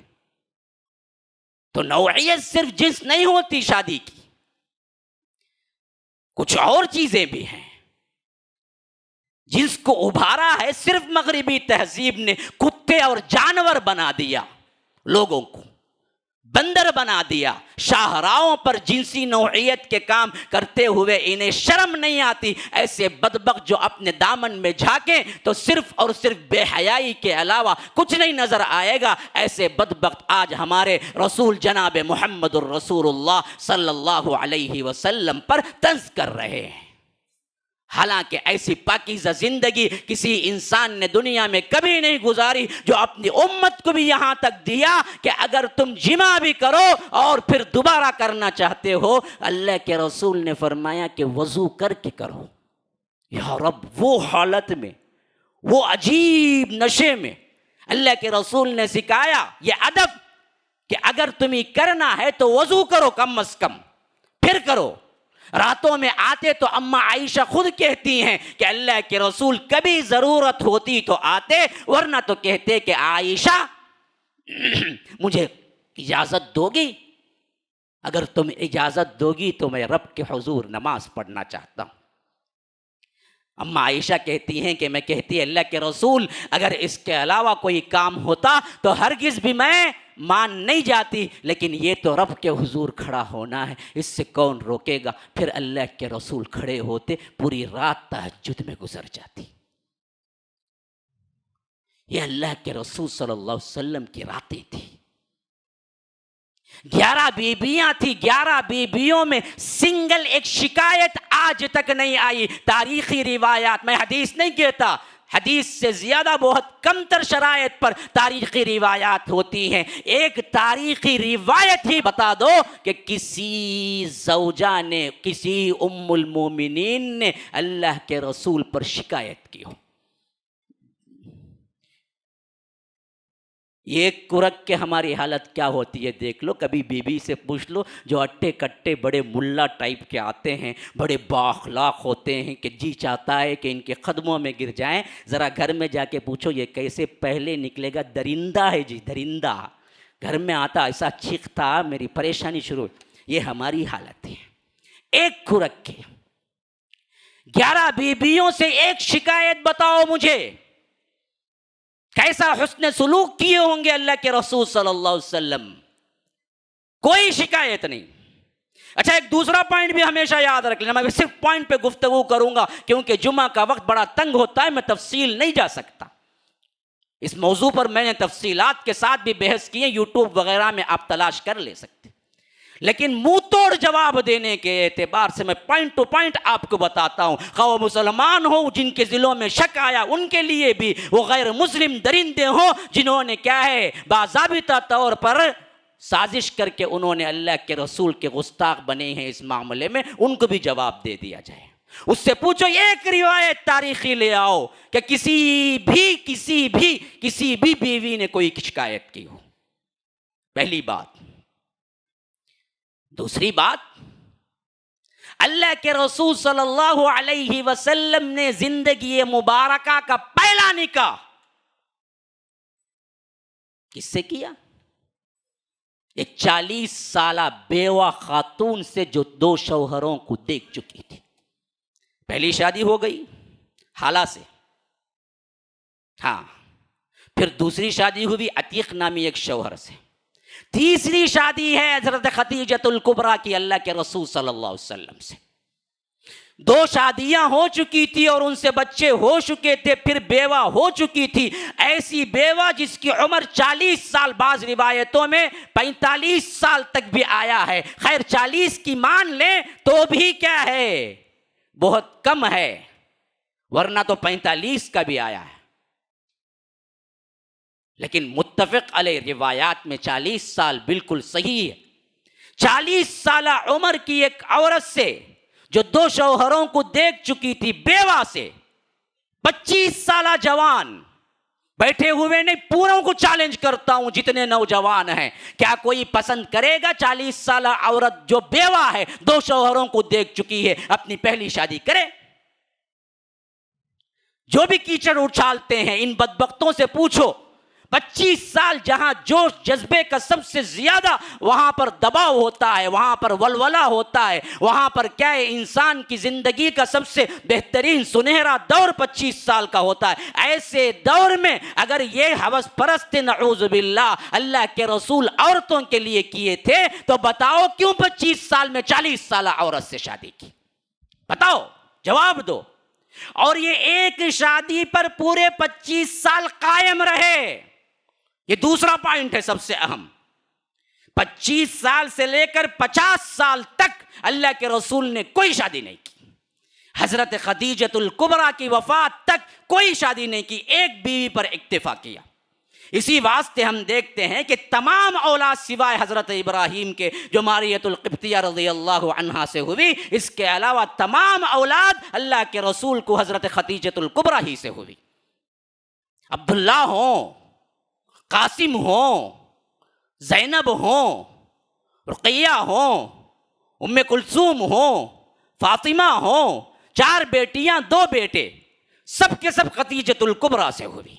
تو نوعیت صرف جنس نہیں ہوتی شادی کی، کچھ اور چیزیں بھی ہیں جس کو ابھارا ہے صرف مغربی تہذیب نے۔ کتے اور جانور بنا دیا، لوگوں کو بندر بنا دیا، شاہراہوں پر جنسی نوعیت کے کام کرتے ہوئے انہیں شرم نہیں آتی۔ ایسے بدبخت جو اپنے دامن میں جھانکیں تو صرف اور صرف بے حیائی کے علاوہ کچھ نہیں نظر آئے گا۔ ایسے بدبخت آج ہمارے رسول جناب محمد الرسول اللہ صلی اللہ علیہ وسلم پر طنز کر رہے ہیں، حالانکہ ایسی پاکیزہ زندگی کسی انسان نے دنیا میں کبھی نہیں گزاری جو اپنی امت کو بھی یہاں تک دیا کہ اگر تم جمع بھی کرو اور پھر دوبارہ کرنا چاہتے ہو، اللہ کے رسول نے فرمایا کہ وضو کر کے کرو۔ یا رب، وہ حالت میں، وہ عجیب نشے میں اللہ کے رسول نے سکھایا یہ ادب کہ اگر تمہیں کرنا ہے تو وضو کرو، کم از کم پھر کرو۔ راتوں میں آتے تو اماں عائشہ خود کہتی ہیں کہ اللہ کے رسول کبھی ضرورت ہوتی تو آتے، ورنہ تو کہتے کہ عائشہ مجھے اجازت دو گی؟ اگر تم اجازت دو گی تو میں رب کے حضور نماز پڑھنا چاہتا ہوں۔ اما عائشہ کہتی ہیں کہ میں کہتی اللہ کے رسول اگر اس کے علاوہ کوئی کام ہوتا تو ہرگز بھی میں مان نہیں جاتی، لیکن یہ تو رب کے حضور کھڑا ہونا ہے، اس سے کون روکے گا؟ پھر اللہ کے رسول کھڑے ہوتے، پوری رات تہجد میں گزر جاتی۔ یہ اللہ کے رسول صلی اللہ علیہ وسلم کی راتیں تھی۔ 11 بیویاں تھی، 11 بیویوں میں سنگل ایک شکایت آج تک نہیں آئی۔ تاریخی روایات، میں حدیث نہیں کہتا، حدیث سے زیادہ بہت کم تر شرائط پر تاریخی روایات ہوتی ہیں۔ ایک تاریخی روایت ہی بتا دو کہ کسی زوجہ نے، کسی ام المومنین نے اللہ کے رسول پر شکایت کی ہو۔ ایک کرک کے ہماری حالت کیا ہوتی ہے دیکھ لو، کبھی بی بی سے پوچھ لو، جو اٹے کٹے بڑے ملا ٹائپ کے آتے ہیں، بڑے بااخلاق ہوتے ہیں کہ جی چاہتا ہے کہ ان کے قدموں میں گر جائیں، ذرا گھر میں جا کے پوچھو یہ کیسے پہلے نکلے گا، درندہ ہے جی، درندہ، گھر میں آتا ایسا چیختا میری پریشانی شروع۔ یہ ہماری حالت ہے۔ ایک کرک کے 11 بیویوں سے ایک شکایت بتاؤ مجھے، کیسا حسن سلوک کیے ہوں گے اللہ کے رسول صلی اللہ علیہ وسلم؟ کوئی شکایت نہیں۔ اچھا ایک دوسرا پوائنٹ بھی ہمیشہ یاد رکھ لینا، میں صرف پوائنٹ پہ گفتگو کروں گا کیونکہ جمعہ کا وقت بڑا تنگ ہوتا ہے، میں تفصیل نہیں جا سکتا۔ اس موضوع پر میں نے تفصیلات کے ساتھ بھی بحث کی ہے، یوٹیوب وغیرہ میں آپ تلاش کر لے سکتے، لیکن منہ توڑ جواب دینے کے اعتبار سے میں پوائنٹ ٹو پوائنٹ آپ کو بتاتا ہوں۔ خواہ مسلمان ہوں جن کے دلوں میں شک آیا ان کے لیے بھی، وہ غیر مسلم درندے ہوں جنہوں نے کیا ہے باضابطہ طور پر سازش کر کے انہوں نے اللہ کے رسول کے گستاخ بنے ہیں اس معاملے میں، ان کو بھی جواب دے دیا جائے۔ اس سے پوچھو ایک روایت تاریخی لے آؤ کہ کسی بھی بیوی نے کوئی شکایت کی ہو۔ پہلی بات۔ دوسری بات، اللہ کے رسول صلی اللہ علیہ وسلم نے زندگی مبارکہ کا پہلا نکاح کس سے کیا؟ ایک 40 سالہ بیوہ خاتون سے جو 2 شوہروں کو دیکھ چکی تھی۔ پہلی شادی ہو گئی حالہ سے، ہاں، پھر دوسری شادی ہوئی عتیق نامی ایک شوہر سے، تیسری شادی ہے حضرت خدیجۃ الکبریٰ کی اللہ کے رسول صلی اللہ علیہ وسلم سے۔ 2 شادیاں ہو چکی تھی اور ان سے بچے ہو چکے تھے، پھر بیوہ ہو چکی تھی، ایسی بیوہ جس کی عمر 40 سال، بعض روایتوں میں 45 سال تک بھی آیا ہے، خیر 40 کی مان لیں تو بھی کیا ہے بہت کم ہے، ورنہ تو 45 کا بھی آیا ہے، لیکن متفق علیہ روایات میں 40 سال بالکل صحیح ہے۔ 40 سالہ عمر کی ایک عورت سے جو 2 شوہروں کو دیکھ چکی تھی، بیوہ سے 25 سالہ جوان، بیٹھے ہوئے نہیں، پوروں کو چیلنج کرتا ہوں جتنے نوجوان ہیں، کیا کوئی پسند کرے گا 40 سالہ عورت جو بیوہ ہے، 2 شوہروں کو دیکھ چکی ہے، اپنی پہلی شادی کرے؟ جو بھی کیچڑ اچھالتے ہیں ان بدبختوں سے پوچھو، 25 سال جہاں جوش جذبے کا سب سے زیادہ وہاں پر دباؤ ہوتا ہے، وہاں پر ولولہ ہوتا ہے، وہاں پر کیا ہے انسان کی زندگی کا سب سے بہترین سنہرا دور 25 سال کا ہوتا ہے۔ ایسے دور میں اگر یہ ہوس پرست نعوذ باللہ اللہ کے رسول عورتوں کے لیے کیے تھے تو بتاؤ کیوں 25 سال میں 40 سالہ عورت سے شادی کی؟ بتاؤ، جواب دو۔ اور یہ ایک شادی پر پورے 25 سال قائم رہے۔ یہ دوسرا پوائنٹ ہے سب سے اہم۔ 25 سال سے لے کر 50 سال تک اللہ کے رسول نے کوئی شادی نہیں کی۔ حضرت خدیجۃ الکبریٰ کی وفات تک کوئی شادی نہیں کی، ایک بیوی پر اکتفا کیا۔ اسی واسطے ہم دیکھتے ہیں کہ تمام اولاد سوائے حضرت ابراہیم کے جو ماریۃ القبطیہ رضی اللہ عنہا سے ہوئی، اس کے علاوہ تمام اولاد اللہ کے رسول کو حضرت خدیجۃ الکبریٰ ہی سے ہوئی۔ عبداللہ ہوں، قاسم ہوں، زینب ہوں، رقیہ ہوں، ام کلثوم ہوں، فاطمہ ہوں، 4 بیٹیاں 2 بیٹے، سب کے سب خدیجۃ الکبریٰ سے ہوئی۔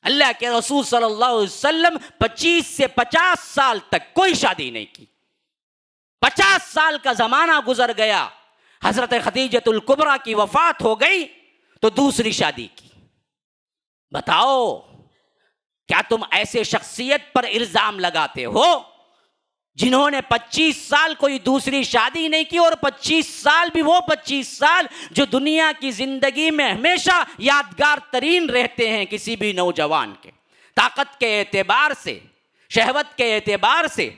اللہ کے رسول صلی اللہ علیہ وسلم 25 سے 50 سال تک کوئی شادی نہیں کی۔ 50 سال کا زمانہ گزر گیا، حضرت خدیجۃ الکبریٰ کی وفات ہو گئی تو دوسری شادی کی. بتاؤ کیا تم ایسے شخصیت پر الزام لگاتے ہو جنہوں نے 25 سال کوئی دوسری شادی نہیں کی، اور 25 سال بھی وہ 25 سال جو دنیا کی زندگی میں ہمیشہ یادگار ترین رہتے ہیں کسی بھی نوجوان کے، طاقت کے اعتبار سے، شہوت کے اعتبار سے،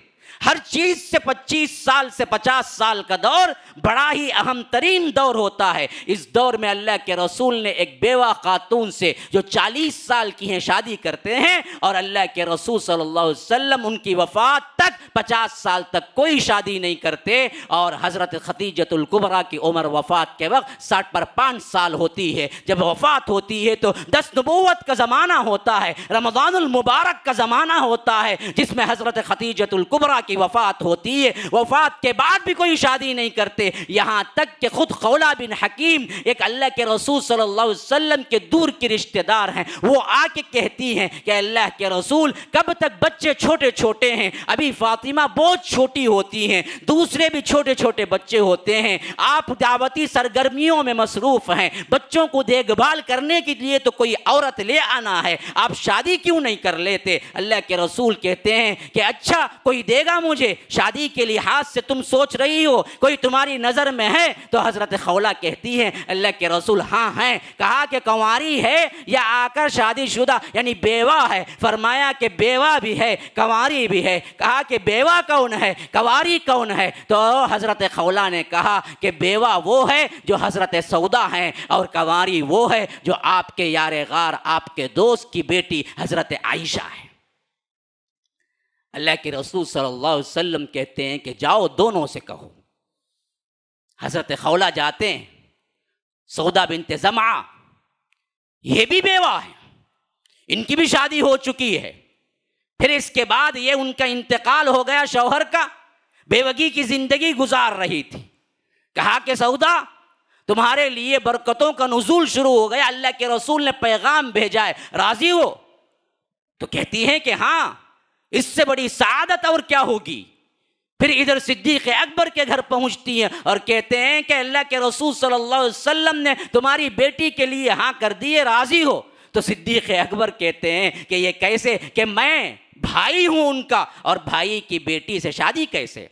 ہر چیز سے 25 سال سے 50 سال کا دور بڑا ہی اہم ترین دور ہوتا ہے. اس دور میں اللہ کے رسول نے ایک بیوہ خاتون سے جو 40 سال کی ہیں شادی کرتے ہیں، اور اللہ کے رسول صلی اللہ علیہ وسلم ان کی وفات تک 50 سال تک کوئی شادی نہیں کرتے. اور حضرت خدیجۃ الکبریٰ کی عمر وفات کے وقت 60 پر 5 سال ہوتی ہے. جب وفات ہوتی ہے تو 10 نبوت کا زمانہ ہوتا ہے، رمضان المبارک کا زمانہ ہوتا ہے، جس میں حضرت خدیجۃ الکبریٰ کی وفات ہوتی ہے. وفات کے بعد بھی کوئی شادی نہیں کرتے، یہاں تک کہ خود خولہ بن حکیم ایک اللہ کے رسول صلی اللہ علیہ وسلم کے دور کی رشتہ دار ہیں، وہ آ کے کہتی ہیں کہ اللہ کے رسول کب تک بچے چھوٹے چھوٹے ہیں، ابھی فاطمہ بہت چھوٹی ہوتی ہیں، دوسرے بھی چھوٹے چھوٹے بچے ہوتے ہیں، آپ دعوتی سرگرمیوں میں مصروف ہیں، بچوں کو دیکھ بھال کرنے کے لیے تو کوئی عورت لے آنا ہے، آپ شادی کیوں نہیں کر لیتے؟ اللہ کے رسول کہتے ہیں کہ اچھا کوئی دے گا مجھے، شادی کے لحاظ سے تم سوچ رہی ہو، کوئی تمہاری نظر میں ہے؟ تو حضرت خولہ کہتی ہے اللہ کے رسول ہاں ہیں. کہا کہ کنواری ہے یا آ کر شادی شدہ یعنی بیوہ ہے؟ فرمایا کہ بیوہ بھی ہے کنواری بھی ہے. کہا کہ بیوہ کون ہے کنواری کون ہے؟ تو حضرت خولہ نے کہا کہ بیوہ وہ ہے جو حضرت سودا ہیں، اور کنواری وہ ہے جو آپ کے یار غار آپ کے دوست کی بیٹی حضرت عائشہ ہے. اللہ کے رسول صلی اللہ علیہ وسلم کہتے ہیں کہ جاؤ دونوں سے کہو. حضرت خولہ جاتے ہیں، سودا بنت زمعہ یہ بھی بیوہ ہے، ان کی بھی شادی ہو چکی ہے. پھر اس کے بعد یہ ان کا انتقال ہو گیا، شوہر کا بیوگی کی زندگی گزار رہی تھی. کہا کہ سودا تمہارے لیے برکتوں کا نزول شروع ہو گیا، اللہ کے رسول نے پیغام بھیجا ہے، راضی ہو؟ تو کہتی ہیں کہ ہاں، اس سے بڑی سعادت اور کیا ہوگی. پھر ادھر صدیق اکبر کے گھر پہنچتی ہیں اور کہتے ہیں کہ اللہ کے رسول صلی اللہ علیہ وسلم نے تمہاری بیٹی کے لیے ہاں کر دیے، راضی ہو؟ تو صدیق اکبر کہتے ہیں کہ یہ کیسے کہ میں بھائی ہوں ان کا، اور بھائی کی بیٹی سے شادی کیسے؟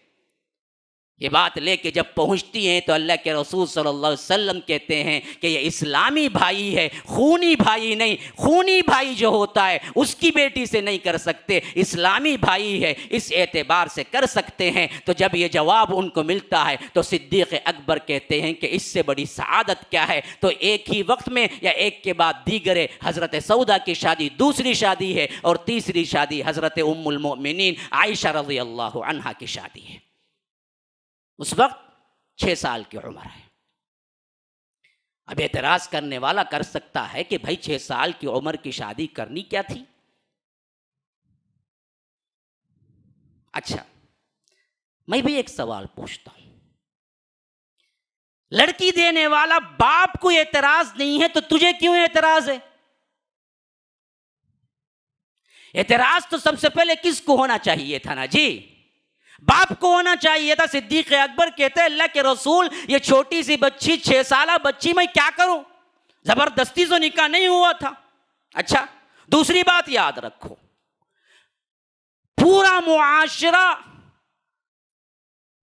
یہ بات لے کے جب پہنچتی ہیں تو اللہ کے رسول صلی اللہ علیہ وسلم کہتے ہیں کہ یہ اسلامی بھائی ہے، خونی بھائی نہیں. خونی بھائی جو ہوتا ہے اس کی بیٹی سے نہیں کر سکتے، اسلامی بھائی ہے اس اعتبار سے کر سکتے ہیں. تو جب یہ جواب ان کو ملتا ہے تو صدیق اکبر کہتے ہیں کہ اس سے بڑی سعادت کیا ہے. تو ایک ہی وقت میں یا ایک کے بعد دیگر حضرت سودا کی شادی دوسری شادی ہے، اور تیسری شادی حضرت ام المؤمنین عائشہ رضی اللہ عنہا کی شادی ہے. اس وقت 6 سال کی عمر ہے. اب اعتراض کرنے والا کر سکتا ہے کہ بھائی 6 سال کی عمر کی شادی کرنی کیا تھی؟ اچھا میں بھی ایک سوال پوچھتا ہوں، لڑکی دینے والا باپ کو اعتراض نہیں ہے تو تجھے کیوں اعتراض ہے؟ اعتراض تو سب سے پہلے کس کو ہونا چاہیے تھا نا جی؟ باپ کو ہونا چاہیے تھا. صدیق اکبر کہتے ہیں اللہ کے رسول یہ چھوٹی سی بچی 6 سالہ بچی میں کیا کروں؟ زبردستی تو نکاح نہیں ہوا تھا. اچھا دوسری بات یاد رکھو، پورا معاشرہ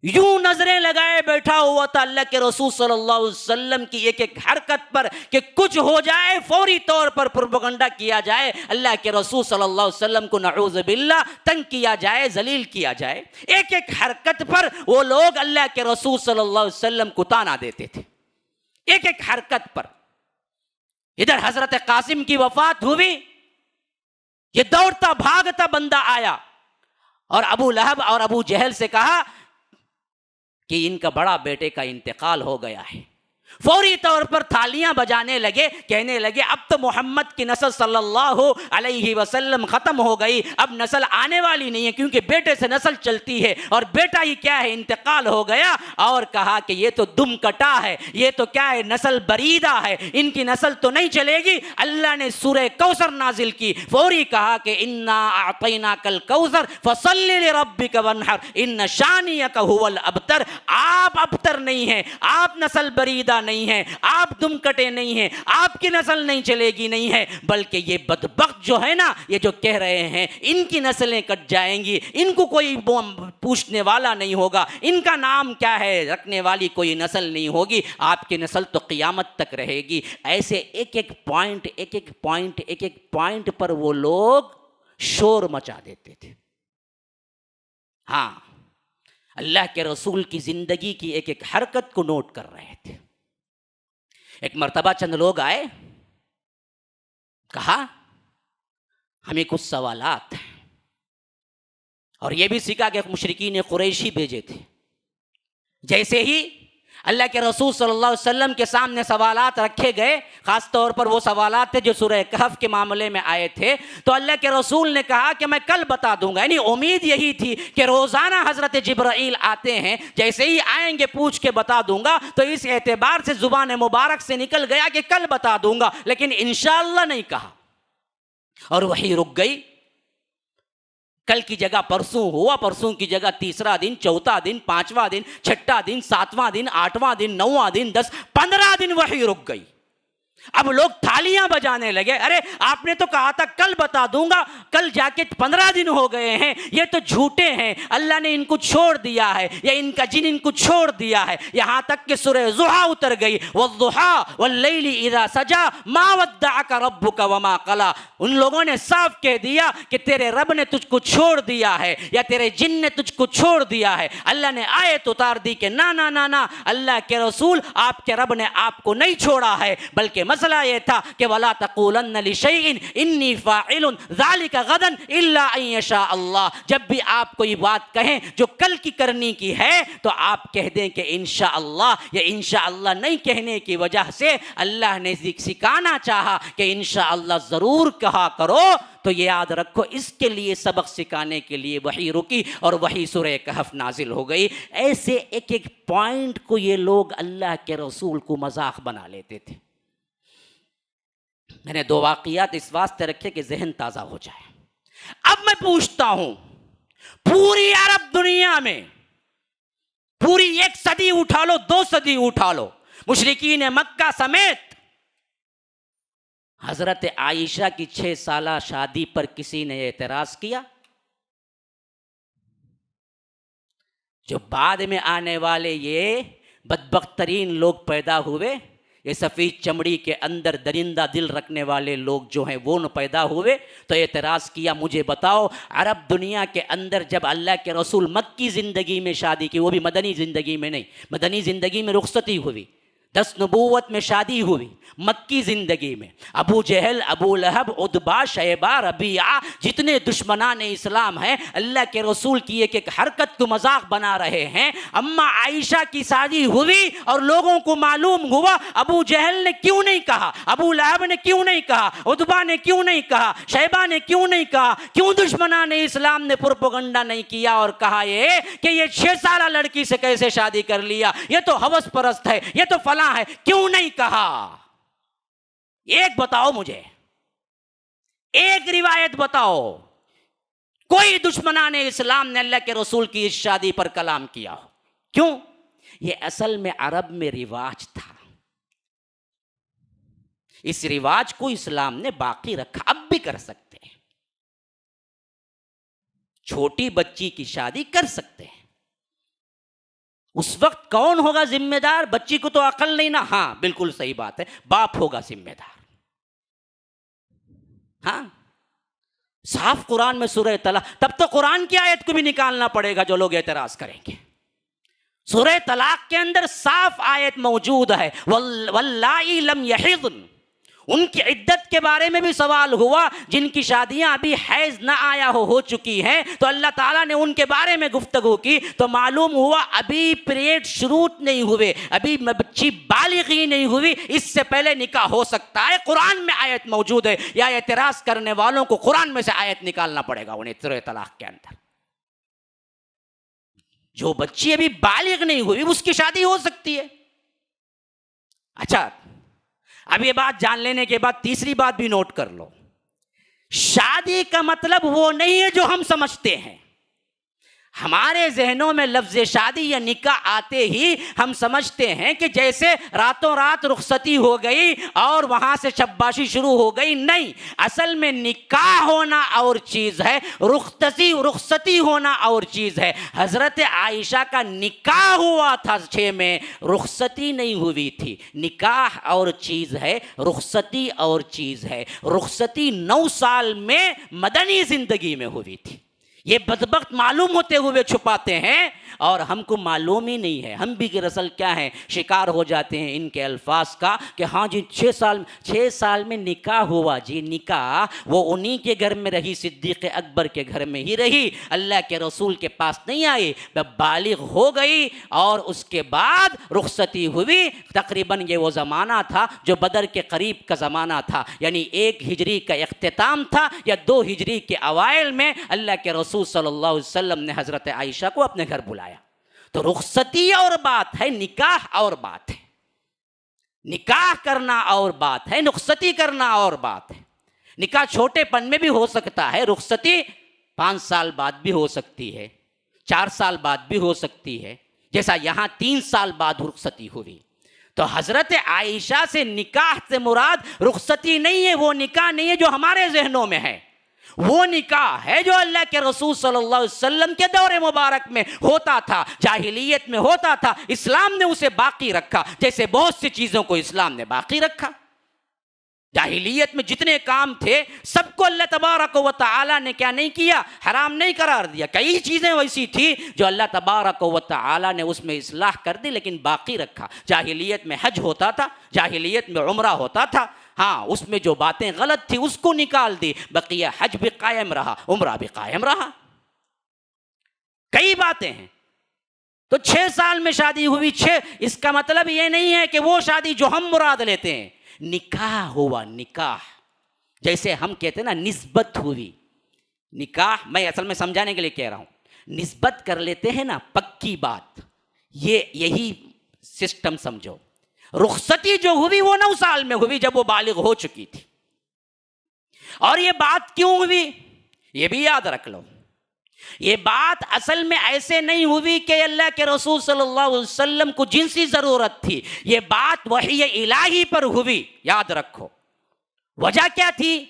یوں نظریں لگائے بیٹھا ہوا تھا اللہ کے رسول صلی اللہ علیہ وسلم کی ایک ایک حرکت پر کہ کچھ ہو جائے فوری طور پر پروپیگنڈا کیا جائے، اللہ کے رسول صلی اللہ علیہ وسلم کو نعوذ باللہ تنگ کیا جائے، ذلیل کیا جائے. ایک ایک حرکت پر وہ لوگ اللہ کے رسول صلی اللہ علیہ وسلم کو تانا دیتے تھے، ایک ایک حرکت پر. ادھر حضرت قاسم کی وفات ہوئی، یہ دوڑتا بھاگتا بندہ آیا اور ابو لہب اور ابو جہل سے کہا کہ ان کا بڑا بیٹے کا انتقال ہو گیا ہے. فوری طور پر تھالیاں بجانے لگے، کہنے لگے اب تو محمد کی نسل صلی اللہ علیہ وسلم ختم ہو گئی، اب نسل آنے والی نہیں ہے، کیونکہ بیٹے سے نسل چلتی ہے، اور بیٹا ہی کیا ہے انتقال ہو گیا۔ اور کہا کہ یہ تو دم کٹا ہے، یہ تو کیا ہے نسل بریدہ ہے، ان کی نسل تو نہیں چلے گی۔ اللہ نے سورہ کوثر نازل کی، فوری کہا کہ انا اعطیناک الکوثر فصل لربک وانحر ان شانئک هو الابتر۔ آپ ابتر نہیں ہیں، آپ نسل بریدہ نہیں ہیں، آپ دم کٹے نہیں ہیں، آپ کی نسل نہیں چلے گی نہیں ہے، بلکہ یہ بدبخت جو ہے نا، یہ جو کہہ رہے ہیں ان کی نسلیں کٹ جائیں گی، ان کو کوئی پوچھنے والا نہیں ہوگا، ان کا نام کیا ہے رکھنے والی کوئی نسل نہیں ہوگی، آپ کی نسل تو قیامت تک رہے گی۔ ایسے ایک ایک پوائنٹ پر وہ لوگ شور مچا دیتے تھے۔ ہاں، اللہ کے رسول کی زندگی کی ایک ایک حرکت کو نوٹ کر رہے تھے۔ ایک مرتبہ چند لوگ آئے، کہا ہمیں کچھ سوالات ہیں، اور یہ بھی سیکھا کہ مشرکین قریشی بھیجے تھے۔ جیسے ہی اللہ کے رسول صلی اللہ علیہ وسلم کے سامنے سوالات رکھے گئے، خاص طور پر وہ سوالات تھے جو سورہ کہف کے معاملے میں آئے تھے، تو اللہ کے رسول نے کہا کہ میں کل بتا دوں گا۔ یعنی امید یہی تھی کہ روزانہ حضرت جبرائیل آتے ہیں، جیسے ہی آئیں گے پوچھ کے بتا دوں گا، تو اس اعتبار سے زبان مبارک سے نکل گیا کہ کل بتا دوں گا، لیکن انشاءاللہ نہیں کہا، اور وحی رک گئی۔ کل کی جگہ پرسوں ہوا، پرسوں کی جگہ تیسرا دن، چوتھا دن، پانچواں دن، چھٹا دن، ساتواں دن، آٹھواں دن، نواں دن، 10 15 دن وحی رک گئی۔ اب لوگ تھالیاں بجانے لگے، ارے آپ نے تو کہا تھا کل بتا دوں گا، کل جا کے 15 دن ہو گئے ہیں، یہ تو جھوٹے ہیں، اللہ نے ان کو چھوڑ دیا ہے، یا ان کا جن ان کو چھوڑ دیا ہے۔ یہاں تک کہ سورہ ضحیٰ اتر گئی، والضحیٰ واللیل اذا سجا ما ودعک ربک وما قلی۔ ان لوگوں نے صاف کہہ دیا کہ تیرے رب نے تجھ کو چھوڑ دیا ہے، یا تیرے جن نے تجھ کو چھوڑ دیا ہے۔ اللہ نے آیت اتار دی کہ نا نا نا نا، اللہ کے رسول آپ کے رب نے آپ کو نہیں چھوڑا ہے، بلکہ مسئلہ یہ تھا کہ وَلَا تَقُولَنَّ لِشَيْءٍ إِنِّي فَاعِلٌ ذَلِكَ غَدًا إِلَّا أَن يَشَاءَ اللَّهُ۔ جب بھی آپ کوئی بات کہیں جو کل کی کرنی کی ہے تو آپ کہہ دیں کہ انشاءاللہ، یا انشاءاللہ نہیں کہنے کی وجہ سے اللہ نے سکھانا چاہا کہ انشاءاللہ ضرور کہا کرو۔ تو یہ یاد رکھو، اس کے لیے سبق سکھانے کے لیے وحی رکی، اور وحی سورہ کہف نازل ہو گئی۔ ایسے ایک ایک پوائنٹ کو یہ لوگ اللہ کے رسول کو مذاق بنا لیتے تھے۔ میں نے 2 واقعات اس واسطے رکھے کہ ذہن تازہ ہو جائے۔ اب میں پوچھتا ہوں، پوری عرب دنیا میں پوری 1 صدی اٹھا لو، 2 صدی اٹھا لو، مشرکین مکہ سمیت، حضرت عائشہ کی 6 سالہ شادی پر کسی نے اعتراض کیا؟ جو بعد میں آنے والے یہ بدبخت ترین لوگ پیدا ہوئے، یہ سفید چمڑی کے اندر درندہ دل رکھنے والے لوگ جو ہیں وہ پیدا ہوئے، تو اعتراض کیا مجھے بتاؤ عرب دنیا کے اندر جب اللہ کے رسول مکی زندگی میں شادی کی، وہ بھی مدنی زندگی میں نہیں، مدنی زندگی میں رخصتی ہوئی، 10 نبوت میں شادی ہوئی، مکی زندگی میں ابو جہل، ابو لہب، عتبہ، شیبہ، ربیعہ، جتنے دشمنان اسلام ہیں اللہ کے رسول کی ایک ایک حرکت کو مذاق بنا رہے ہیں۔ اما عائشہ کی شادی ہوئی اور لوگوں کو معلوم ہوا ابو جہل نے کیوں نہیں کہا، ابو لہب نے کیوں نہیں کہا، عتبہ نے کیوں نہیں کہا، شیبہ نے کیوں نہیں کہا، کیوں دشمنان اسلام نے پروپیگنڈا نہیں کیا اور کہا یہ کہ یہ 6 سالہ لڑکی سے کیسے شادی کر لیا، یہ تو ہوس پرست ہے، یہ تو فلاں ہے، کیوں نہیں کہا؟ ایک بتاؤ مجھے، ایک روایت بتاؤ کوئی دشمنان اسلام نے اللہ کے رسول کی اس شادی پر کلام کیا ہو؟ کیوں؟ یہ اصل میں عرب میں رواج تھا، اس رواج کو اسلام نے باقی رکھا، اب بھی کر سکتے ہیں، چھوٹی بچی کی شادی کر سکتے ہیں۔ اس وقت کون ہوگا ذمہ دار؟ بچی کو تو عقل نہیں نا، ہاں بالکل صحیح بات ہے، باپ ہوگا ذمہ دار۔ ہاں صاف قرآن میں سورہ طلاق، تب تو قرآن کی آیت کو بھی نکالنا پڑے گا جو لوگ اعتراض کریں گے۔ سورہ طلاق کے اندر صاف آیت موجود ہے، واللائی لم یحضن، ان کی عدت کے بارے میں بھی سوال ہوا، جن کی شادیاں ابھی حیض نہ آیا ہو چکی ہیں، تو اللہ تعالیٰ نے ان کے بارے میں گفتگو کی تو معلوم ہوا ابھی پیریڈ شروع نہیں ہوئے، ابھی بچی بالغ ہی نہیں ہوئی، اس سے پہلے نکاح ہو سکتا ہے۔ قرآن میں آیت موجود ہے، یا اعتراض کرنے والوں کو قرآن میں سے آیت نکالنا پڑے گا انہیں سورہ طلاق کے اندر۔ جو بچی ابھی بالغ نہیں ہوئی اس کی شادی ہو سکتی ہے۔ اچھا، اب یہ بات جان لینے کے بعد تیسری بات بھی نوٹ کر لو، شادی کا مطلب وہ نہیں ہے جو ہم سمجھتے ہیں۔ ہمارے ذہنوں میں لفظ شادی یا نکاح آتے ہی ہم سمجھتے ہیں کہ جیسے راتوں رات رخصتی ہو گئی اور وہاں سے شباشی شروع ہو گئی۔ نہیں، اصل میں نکاح ہونا اور چیز ہے، رخصتی ہونا اور چیز ہے۔ حضرت عائشہ کا نکاح ہوا تھا 6 میں، رخصتی نہیں ہوئی تھی۔ نکاح اور چیز ہے، رخصتی اور چیز ہے۔ رخصتی 9 سال میں مدنی زندگی میں ہوئی تھی۔ یہ بدبخت معلوم ہوتے ہوئے چھپاتے ہیں اور ہم کو معلوم ہی نہیں ہے۔ ہم بھی دراصل کیا ہیں، شکار ہو جاتے ہیں ان کے الفاظ کا کہ ہاں جی 6 سال میں نکاح ہوا۔ جی نکاح وہ انہی کے گھر میں رہی، صدیق اکبر کے گھر میں ہی رہی، اللہ کے رسول کے پاس نہیں آئی۔ جب بالغ ہو گئی اور اس کے بعد رخصتی ہوئی، تقریباً یہ وہ زمانہ تھا جو بدر کے قریب کا زمانہ تھا، یعنی 1 ہجری کا اختتام تھا یا 2 ہجری کے اوائل میں اللہ کے رسول صلی اللہ علیہ وسلم نے حضرت عائشہ کو اپنے گھر بلایا۔ تو رخصتی اور بات ہے، نکاح اور بات ہے۔ نکاح کرنا اور بات ہے، رخصتی کرنا اور بات ہے۔ نکاح چھوٹے پن میں بھی ہو سکتا ہے، رخصتی 5 سال بعد بھی ہو سکتی ہے، 4 سال بعد بھی ہو سکتی ہے، جیسا یہاں 3 سال بعد رخصتی ہوئی۔ تو حضرت عائشہ سے نکاح سے مراد رخصتی نہیں ہے، وہ نکاح نہیں ہے جو ہمارے ذہنوں میں ہے۔ وہ نکاح ہے جو اللہ کے رسول صلی اللہ علیہ وسلم کے دور مبارک میں ہوتا تھا، جاہلیت میں ہوتا تھا، اسلام نے اسے باقی رکھا، جیسے بہت سی چیزوں کو اسلام نے باقی رکھا۔ جاہلیت میں جتنے کام تھے سب کو اللہ تبارک و تعالی نے کیا نہیں کیا، حرام نہیں قرار دیا۔ کئی چیزیں ویسی تھی جو اللہ تبارک و تعالی نے اس میں اصلاح کر دی لیکن باقی رکھا۔ جاہلیت میں حج ہوتا تھا، جاہلیت میں عمرہ ہوتا تھا، ہاں اس میں جو باتیں غلط تھی اس کو نکال دی، بقیہ حج بھی قائم رہا، عمرہ بھی قائم رہا۔ کئی باتیں ہیں۔ تو 6 سال میں شادی ہوئی، اس کا مطلب یہ نہیں ہے کہ وہ شادی جو ہم مراد لیتے ہیں۔ نکاح ہوا، نکاح جیسے ہم کہتے ہیں نا نسبت ہوئی۔ نکاح میں اصل میں سمجھانے کے لیے کہہ رہا ہوں، نسبت کر لیتے ہیں نا پکی بات، یہی سسٹم سمجھو۔ رخصتی جو ہوئی وہ 9 سال میں ہوئی جب وہ بالغ ہو چکی تھی۔ اور یہ بات کیوں ہوئی یہ بھی یاد رکھ لو۔ یہ بات اصل میں ایسے نہیں ہوئی کہ اللہ کے رسول صلی اللہ علیہ وسلم کو جنسی ضرورت تھی، یہ بات وحی الہی پر ہوئی، یاد رکھو۔ وجہ کیا تھی؟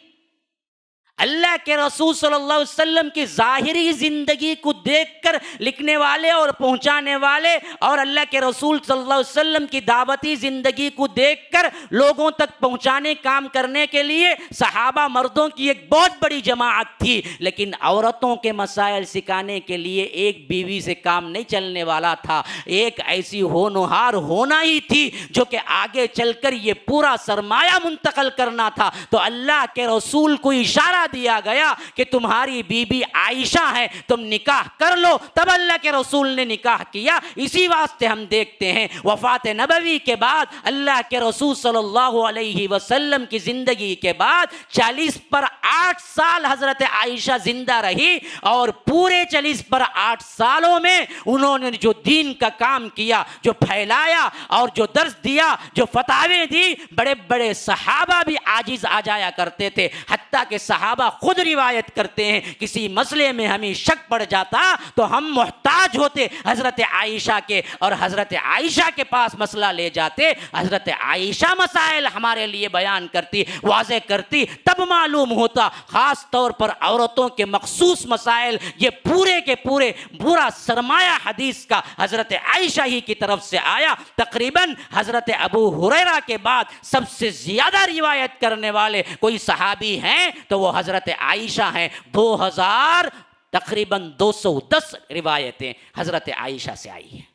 اللہ کے رسول صلی اللہ علیہ وسلم کی ظاہری زندگی کو دیکھ کر لکھنے والے اور پہنچانے والے، اور اللہ کے رسول صلی اللہ علیہ وسلم کی دعوتی زندگی کو دیکھ کر لوگوں تک پہنچانے کام کرنے کے لیے صحابہ مردوں کی ایک بہت بڑی جماعت تھی، لیکن عورتوں کے مسائل سکھانے کے لیے ایک بیوی سے کام نہیں چلنے والا تھا۔ ایک ایسی ہونہار ہونا ہی تھی جو کہ آگے چل کر یہ پورا سرمایہ منتقل کرنا تھا۔ تو اللہ کے رسول کو اشارہ دیا گیا کہ تمہاری بی بی عائشہ ہے، تم نکاح کر لو۔ تب اللہ کے رسول نے نکاح کیا۔ اسی واسطے ہم دیکھتے ہیں وفات نبوی کے بعد اللہ کے رسول صلی اللہ علیہ وسلم کی زندگی کے بعد 40 پر 8 سال حضرت عائشہ زندہ رہی، اور پورے 40 پر 8 سالوں میں انہوں نے جو دین کا کام کیا، جو پھیلایا اور جو درس دیا، جو فتاوے دی، بڑے بڑے صحابہ بھی عاجز آ جایا کرتے تھے۔ حتیٰ کہ صحابہ خود روایت کرتے ہیں کسی مسئلے میں ہمیں شک پڑ جاتا تو ہم محتاج ہوتے حضرت عائشہ کے، اور حضرت عائشہ کے پاس مسئلہ لے جاتے۔ حضرت عائشہ مسائل ہمارے لیے بیان کرتی، واضح کرتی، تب معلوم ہوتا خاص طور پر عورتوں کے مخصوص مسائل، یہ پورے کے پورے پورا سرمایہ حدیث کا حضرت عائشہ ہی کی طرف سے آیا۔ تقریباً حضرت ابو ہریرہ کے بعد سب سے زیادہ روایت کرنے والے کوئی صحابی ہیں تو وہ حضرت عائشہ ہیں۔ 2000 تقریباً 210 روایتیں حضرت عائشہ سے آئی ہیں۔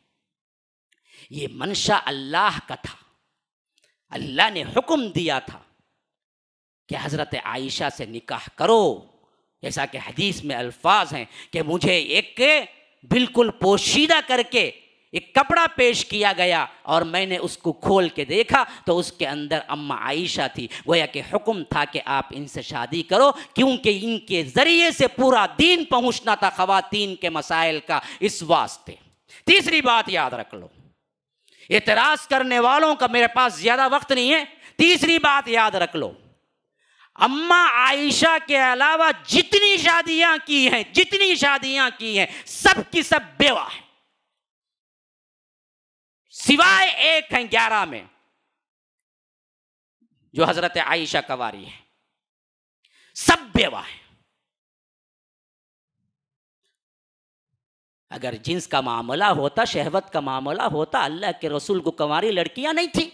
یہ منشا اللہ کا تھا، اللہ نے حکم دیا تھا کہ حضرت عائشہ سے نکاح کرو، جیسا کہ حدیث میں الفاظ ہیں کہ مجھے ایک بالکل پوشیدہ کر کے ایک کپڑا پیش کیا گیا اور میں نے اس کو کھول کے دیکھا تو اس کے اندر اماں عائشہ تھی، گویا کہ حکم تھا کہ آپ ان سے شادی کرو، کیونکہ ان کے ذریعے سے پورا دین پہنچنا تھا خواتین کے مسائل کا، اس واسطے۔ تیسری بات یاد رکھ لو، اعتراض کرنے والوں کا میرے پاس زیادہ وقت نہیں ہے، تیسری بات یاد رکھ لو، اماں عائشہ کے علاوہ جتنی شادیاں کی ہیں سب کی سب بیوہ ہیں، سوائے ایک ہیں 11 میں جو حضرت عائشہ کنواری ہے، سب بیوہ ہیں۔ اگر جنس کا معاملہ ہوتا، شہوت کا معاملہ ہوتا، اللہ کے رسول کو کنواری لڑکیاں نہیں تھیں،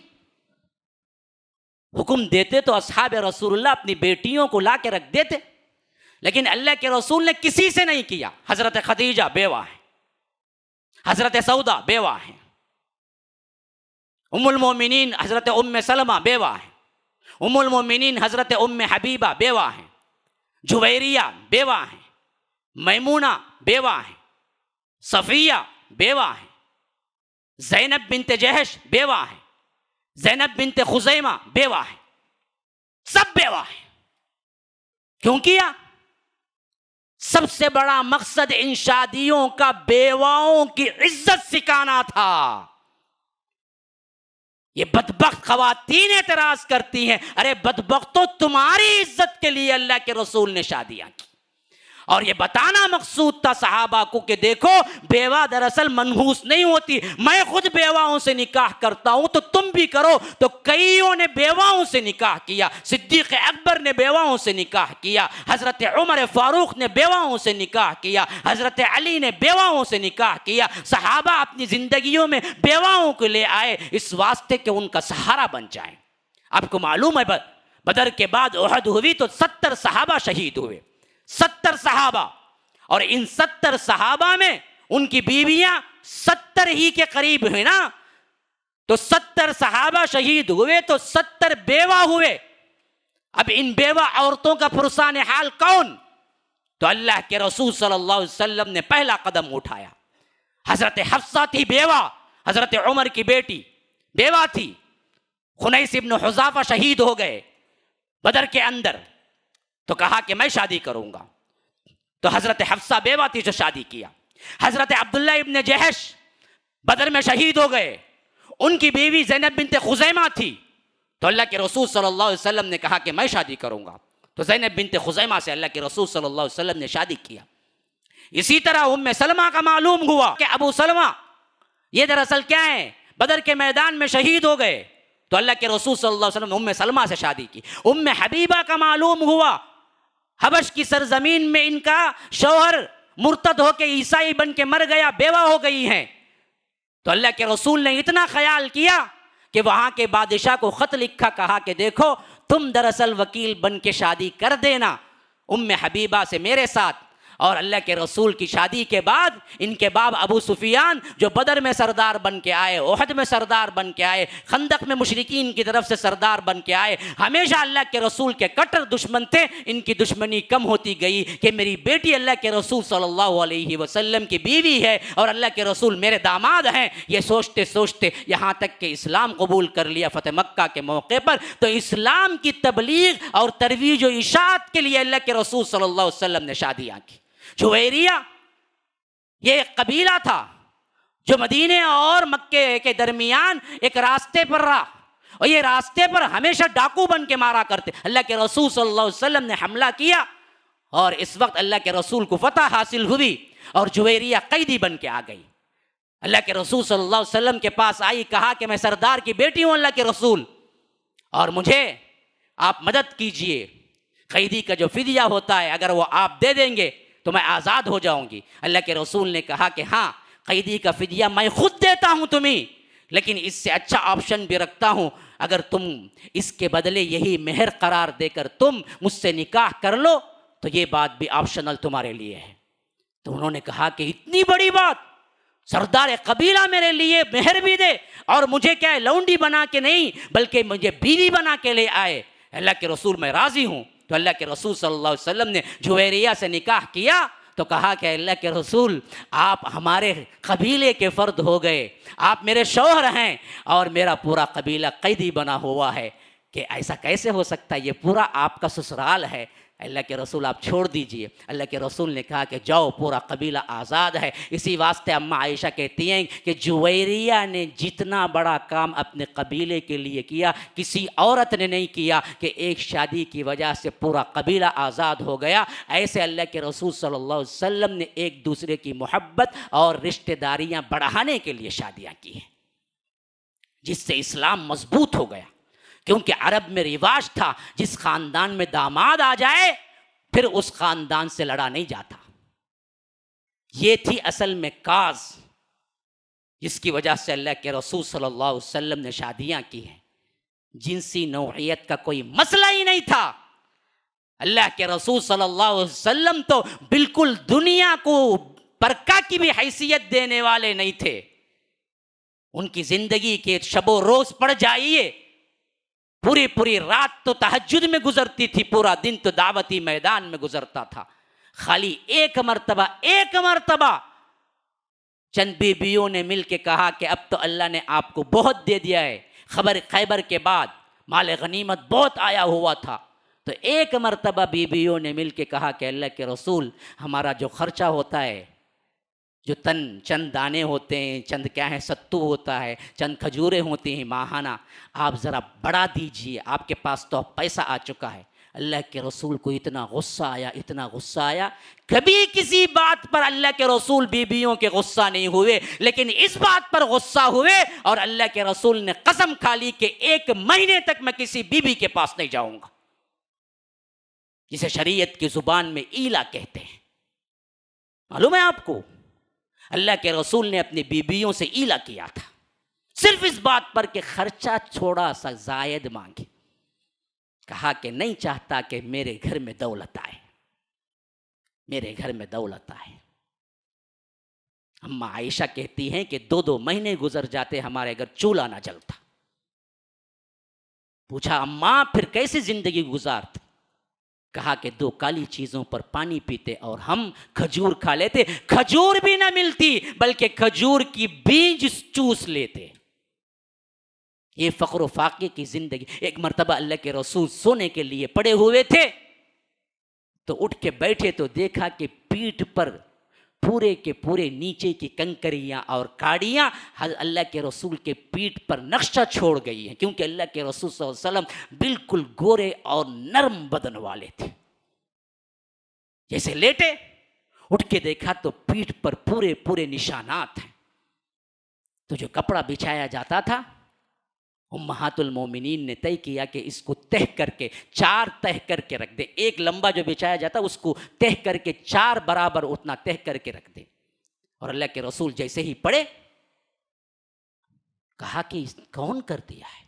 حکم دیتے تو اصحاب رسول اللہ اپنی بیٹیوں کو لا کے رکھ دیتے، لیکن اللہ کے رسول نے کسی سے نہیں کیا۔ حضرت خدیجہ بیوہ ہیں، حضرت سودا بیوہ ہیں، ام المومنین حضرت ام سلمہ بیوہ ہیں، ام المومنین حضرت ام حبیبہ بیوہ ہیں، جویریہ بیوہ ہیں، میمونہ بیوہ ہیں، صفیہ بیوہ ہیں، زینب بنت جہش بیوہ ہیں، زینب بنت خزیمہ بیوہ ہیں، سب بیوہ ہیں۔ کیوں کیا؟ سب سے بڑا مقصد ان شادیوں کا بیواؤں کی عزت سکھانا تھا۔ یہ بدبخت خواتین اعتراض کرتی ہیں، ارے بدبختوں، تمہاری عزت کے لیے اللہ کے رسول نے شادیاں کی، اور یہ بتانا مقصود تھا صحابہ کو کہ دیکھو بیوہ دراصل منحوس نہیں ہوتی، میں خود بیواؤں سے نکاح کرتا ہوں تو تم بھی کرو۔ تو کئیوں نے بیواؤں سے نکاح کیا، صدیق اکبر نے بیواؤں سے نکاح کیا، حضرت عمر فاروق نے بیواؤں سے نکاح کیا، حضرت علی نے بیواؤں سے نکاح کیا، صحابہ اپنی زندگیوں میں بیواؤں کو لے آئے اس واسطے کہ ان کا سہارا بن جائیں۔ آپ کو معلوم ہے بدر کے بعد احد ہوئی تو 70 صحابہ شہید ہوئے، 70 صحابہ، اور ان 70 صحابہ میں ان کی بیویاں 70 ہی کے قریب ہوئے نا، تو 70 صحابہ شہید ہوئے تو 70 بیوہ ہوئے۔ اب ان بیوہ عورتوں کا پرسان حال کون؟ تو اللہ کے رسول صلی اللہ علیہ وسلم نے پہلا قدم اٹھایا۔ حضرت حفصہ تھی بیوہ، حضرت عمر کی بیٹی بیوہ تھی، خنیس ابن حذافہ شہید ہو گئے بدر کے اندر، تو کہا کہ میں شادی کروں گا، تو حضرت حفصہ بیوہ تھی جو شادی کیا۔ حضرت عبداللہ ابن جہش بدر میں شہید ہو گئے، ان کی بیوی زینب بنت خزیمہ تھی، تو اللہ کے رسول صلی اللہ علیہ وسلم نے کہا کہ میں شادی کروں گا، تو زینب بنت خزیمہ سے اللہ کے رسول صلی اللہ علیہ وسلم نے شادی کیا۔ اسی طرح ام سلمہ کا معلوم ہوا کہ ابو سلمہ یہ دراصل کیا ہے، بدر کے میدان میں شہید ہو گئے، تو اللہ کے رسول صلی اللہ علیہ وسلم نے ام سلمہ سے شادی کی۔ ام حبیبہ کا معلوم ہوا حبش کی سرزمین میں ان کا شوہر مرتد ہو کے عیسائی بن کے مر گیا، بیوہ ہو گئی ہیں، تو اللہ کے رسول نے اتنا خیال کیا کہ وہاں کے بادشاہ کو خط لکھا، کہا کہ دیکھو تم دراصل وکیل بن کے شادی کر دینا ام حبیبہ سے میرے ساتھ۔ اور اللہ کے رسول کی شادی کے بعد ان کے باپ ابو سفیان جو بدر میں سردار بن کے آئے، احد میں سردار بن کے آئے، خندق میں مشرکین کی طرف سے سردار بن کے آئے، ہمیشہ اللہ کے رسول کے کٹر دشمن تھے، ان کی دشمنی کم ہوتی گئی کہ میری بیٹی اللہ کے رسول صلی اللہ علیہ وسلم کی بیوی ہے اور اللہ کے رسول میرے داماد ہیں۔ یہ سوچتے سوچتے یہاں تک کہ اسلام قبول کر لیا فتح مکہ کے موقع پر، تو اسلام کی تبلیغ اور ترویج و اشاعت کے لیے اللہ کے رسول صلی اللہ علیہ وسلم نے شادیاں کی۔ جویریہ یہ ایک قبیلہ تھا جو مدینے اور مکے کے درمیان ایک راستے پر رہا، اور یہ راستے پر ہمیشہ ڈاکو بن کے مارا کرتے۔ اللہ کے رسول صلی اللہ علیہ وسلم نے حملہ کیا اور اس وقت اللہ کے رسول کو فتح حاصل ہوئی اور جویریہ قیدی بن کے آ گئی۔ اللہ کے رسول صلی اللہ علیہ وسلم کے پاس آئی، کہا کہ میں سردار کی بیٹی ہوں اللہ کے رسول، اور مجھے آپ مدد کیجئے، قیدی کا جو فدیہ ہوتا ہے اگر وہ آپ دے دیں گے تو میں آزاد ہو جاؤں گی۔ اللہ کے رسول نے کہا کہ ہاں، قیدی کا فدیہ میں خود دیتا ہوں تمہیں، لیکن اس سے اچھا آپشن بھی رکھتا ہوں، اگر تم اس کے بدلے یہی مہر قرار دے کر تم مجھ سے نکاح کر لو تو یہ بات بھی آپشنل تمہارے لیے ہے۔ تو انہوں نے کہا کہ اتنی بڑی بات، سردار قبیلہ میرے لیے مہر بھی دے اور مجھے کیا ہے، لونڈی بنا کے نہیں بلکہ مجھے بیوی بنا کے لے آئے۔ اللہ کے رسول میں راضی ہوں. تو اللہ کے رسول صلی اللہ علیہ وسلم نے جویریہ سے نکاح کیا تو کہا کہ اللہ کے رسول آپ ہمارے قبیلے کے فرد ہو گئے, آپ میرے شوہر ہیں اور میرا پورا قبیلہ قیدی بنا ہوا ہے, کہ ایسا کیسے ہو سکتا ہے, یہ پورا آپ کا سسرال ہے, اللہ کے رسول آپ چھوڑ دیجئے. اللہ کے رسول نے کہا کہ جاؤ, پورا قبیلہ آزاد ہے. اسی واسطے اماں عائشہ کہتی ہیں کہ جویریہ نے جتنا بڑا کام اپنے قبیلے کے لیے کیا کسی عورت نے نہیں کیا, کہ ایک شادی کی وجہ سے پورا قبیلہ آزاد ہو گیا. ایسے اللہ کے رسول صلی اللہ علیہ وسلم نے ایک دوسرے کی محبت اور رشتہ داریاں بڑھانے کے لیے شادیاں کی ہیں, جس سے اسلام مضبوط ہو گیا. کیونکہ عرب میں رواج تھا جس خاندان میں داماد آ جائے پھر اس خاندان سے لڑا نہیں جاتا. یہ تھی اصل میں کاز جس کی وجہ سے اللہ کے رسول صلی اللہ علیہ وسلم نے شادیاں کی ہیں. جنسی نوعیت کا کوئی مسئلہ ہی نہیں تھا. اللہ کے رسول صلی اللہ علیہ وسلم تو بالکل دنیا کو برکہ کی بھی حیثیت دینے والے نہیں تھے. ان کی زندگی کے شب و روز پڑ جائیے, پوری رات تو تہجد میں گزرتی تھی, پورا دن تو دعوتی میدان میں گزرتا تھا. خالی ایک مرتبہ چند بیویوں نے مل کے کہا کہ اب تو اللہ نے آپ کو بہت دے دیا ہے. خبر خیبر کے بعد مال غنیمت بہت آیا ہوا تھا, تو ایک مرتبہ بیویوں نے مل کے کہا کہ اللہ کے رسول ہمارا جو خرچہ ہوتا ہے, جو چند دانے ہوتے ہیں, چند کیا ہے ستو ہوتا ہے, چند کھجوریں ہوتی ہیں ماہانہ, آپ ذرا بڑھا دیجئے, آپ کے پاس تو پیسہ آ چکا ہے. اللہ کے رسول کو اتنا غصہ آیا. کبھی کسی بات پر اللہ کے رسول بیویوں کے غصہ نہیں ہوئے, لیکن اس بات پر غصہ ہوئے اور اللہ کے رسول نے قسم کھا لی کہ 1 مہینے تک میں کسی بیوی کے پاس نہیں جاؤں گا, جسے شریعت کی زبان میں ایلا کہتے ہیں. معلوم ہے آپ کو, اللہ کے رسول نے اپنی بیویوں سے ایلا کیا تھا صرف اس بات پر کہ خرچہ تھوڑا سا زائد مانگے. کہا کہ نہیں چاہتا کہ میرے گھر میں دولت آئے. اماں عائشہ کہتی ہیں کہ 2 مہینے گزر جاتے ہمارے گھر چولہا نہ جلتا. پوچھا اماں پھر کیسے زندگی گزارتے؟ کہا کہ 2 کالی چیزوں پر پانی پیتے اور ہم کھجور کھا لیتے. کھجور بھی نہ ملتی بلکہ کھجور کی بیج چوس لیتے. یہ فقر و فاقے کی زندگی. ایک مرتبہ اللہ کے رسول سونے کے لیے پڑے ہوئے تھے تو اٹھ کے بیٹھے تو دیکھا کہ پیٹھ پر پورے کے پورے نیچے کی کنکریاں اور کاڑیاں اللہ کے رسول کے پیٹھ پر نقشہ چھوڑ گئی ہیں, کیونکہ اللہ کے رسول صلی اللہ علیہ وسلم بالکل گورے اور نرم بدن والے تھے. جیسے لیٹے اٹھ کے دیکھا تو پیٹھ پر پورے نشانات ہیں. تو جو کپڑا بچھایا جاتا تھا امہات المومنین نے طے کیا کہ اس کو تہ کر کے 4 تہ کر کے رکھ دے. ایک لمبا جو بچھایا جاتا اس کو تہ کر کے 4 برابر اتنا تہ کر کے رکھ دے. اور اللہ کے رسول جیسے ہی پڑے کہا کہ کون کر دیا ہے؟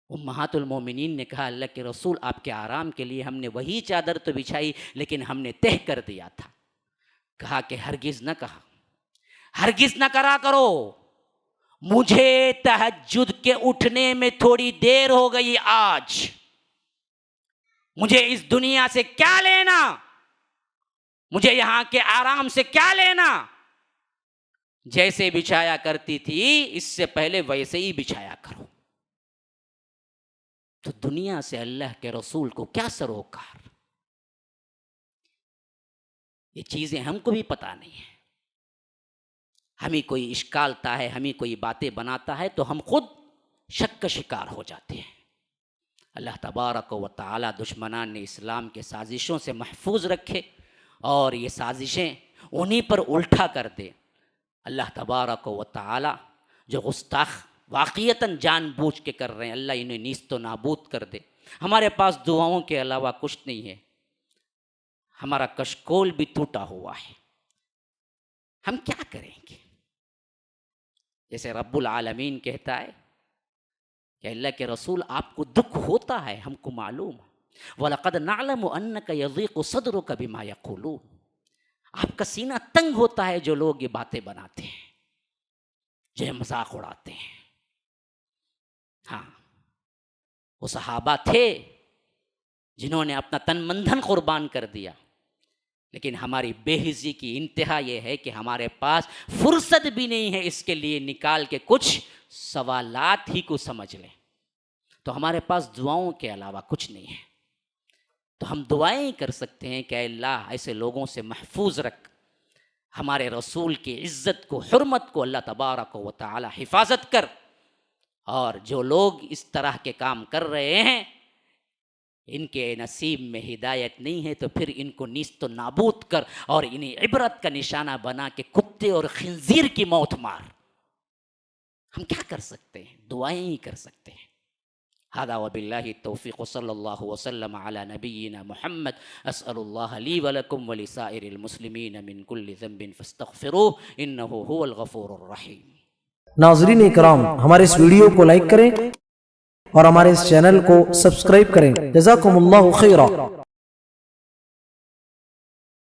امہات المومنین نے کہا اللہ کے رسول آپ کے آرام کے لیے ہم نے وہی چادر تو بچھائی لیکن ہم نے تہ کر دیا تھا. کہا کہ ہرگز نہ کرا کرو, مجھے تہجد کے اٹھنے میں تھوڑی دیر ہو گئی, آج مجھے اس دنیا سے کیا لینا, مجھے یہاں کے آرام سے کیا لینا. جیسے بچھایا کرتی تھی اس سے پہلے ویسے ہی بچھایا کرو. تو دنیا سے اللہ کے رسول کو کیا سروکار. یہ چیزیں ہم کو بھی پتا نہیں ہیں. ہمیں کوئی اشکالتا ہے, ہمیں کوئی باتیں بناتا ہے تو ہم خود شک کا شکار ہو جاتے ہیں. اللہ تبارک و تعالی دشمنان نے اسلام کے سازشوں سے محفوظ رکھے اور یہ سازشیں انہی پر الٹا کر دے. اللہ تبارک و تعالی جو گستاخ واقعتاً جان بوجھ کے کر رہے ہیں, اللہ انہیں نیست و نابود کر دے. ہمارے پاس دعاؤں کے علاوہ کچھ نہیں ہے, ہمارا کشکول بھی ٹوٹا ہوا ہے. ہم کیا کریں گے؟ جیسے رب العالمین کہتا ہے کہ اللہ کے رسول آپ کو دکھ ہوتا ہے, ہم کو معلوم ہے. وَلَقَدْ نَعْلَمُ أَنَّكَ يَضِيقُ صَدْرُكَ بِمَا يَقُولُونَ. آپ کا سینہ تنگ ہوتا ہے جو لوگ یہ باتیں بناتے ہیں, جو یہ مذاق اڑاتے ہیں. ہاں وہ صحابہ تھے جنہوں نے اپنا تن من دھن قربان کر دیا، لیکن ہماری بے حسی کی انتہا یہ ہے کہ ہمارے پاس فرصت بھی نہیں ہے اس کے لیے نکال کے کچھ سوالات ہی کو سمجھ لیں۔ تو ہمارے پاس دعاؤں کے علاوہ کچھ نہیں ہے، تو ہم دعائیں کر سکتے ہیں کہ اے اللہ ایسے لوگوں سے محفوظ رکھ، ہمارے رسول کی عزت کو، حرمت کو اللہ تبارک و تعالی حفاظت کر، اور جو لوگ اس طرح کے کام کر رہے ہیں ان کے نصیب میں ہدایت نہیں ہے تو پھر ان کو نیست و نابود کر اور انہیں عبرت کا نشانہ بنا کے کتے اور خنزیر کی موت مار۔ ہم کیا کر سکتے ہیں؟ دعائیں ہی کر سکتے ہیں۔ هذا وبالله التوفيق وصلى الله وسلم على نبينا محمد أسأل الله لي ولكم ولسائر المسلمين من كل ذنب فاستغفروه إنه هو الغفور الرحيم۔ ناظرین اکرام، ہمارے اس ویڈیو کو لائک کریں اور ہمارے اس چینل کو سبسکرائب کریں۔ جزاکم اللہ خیرا۔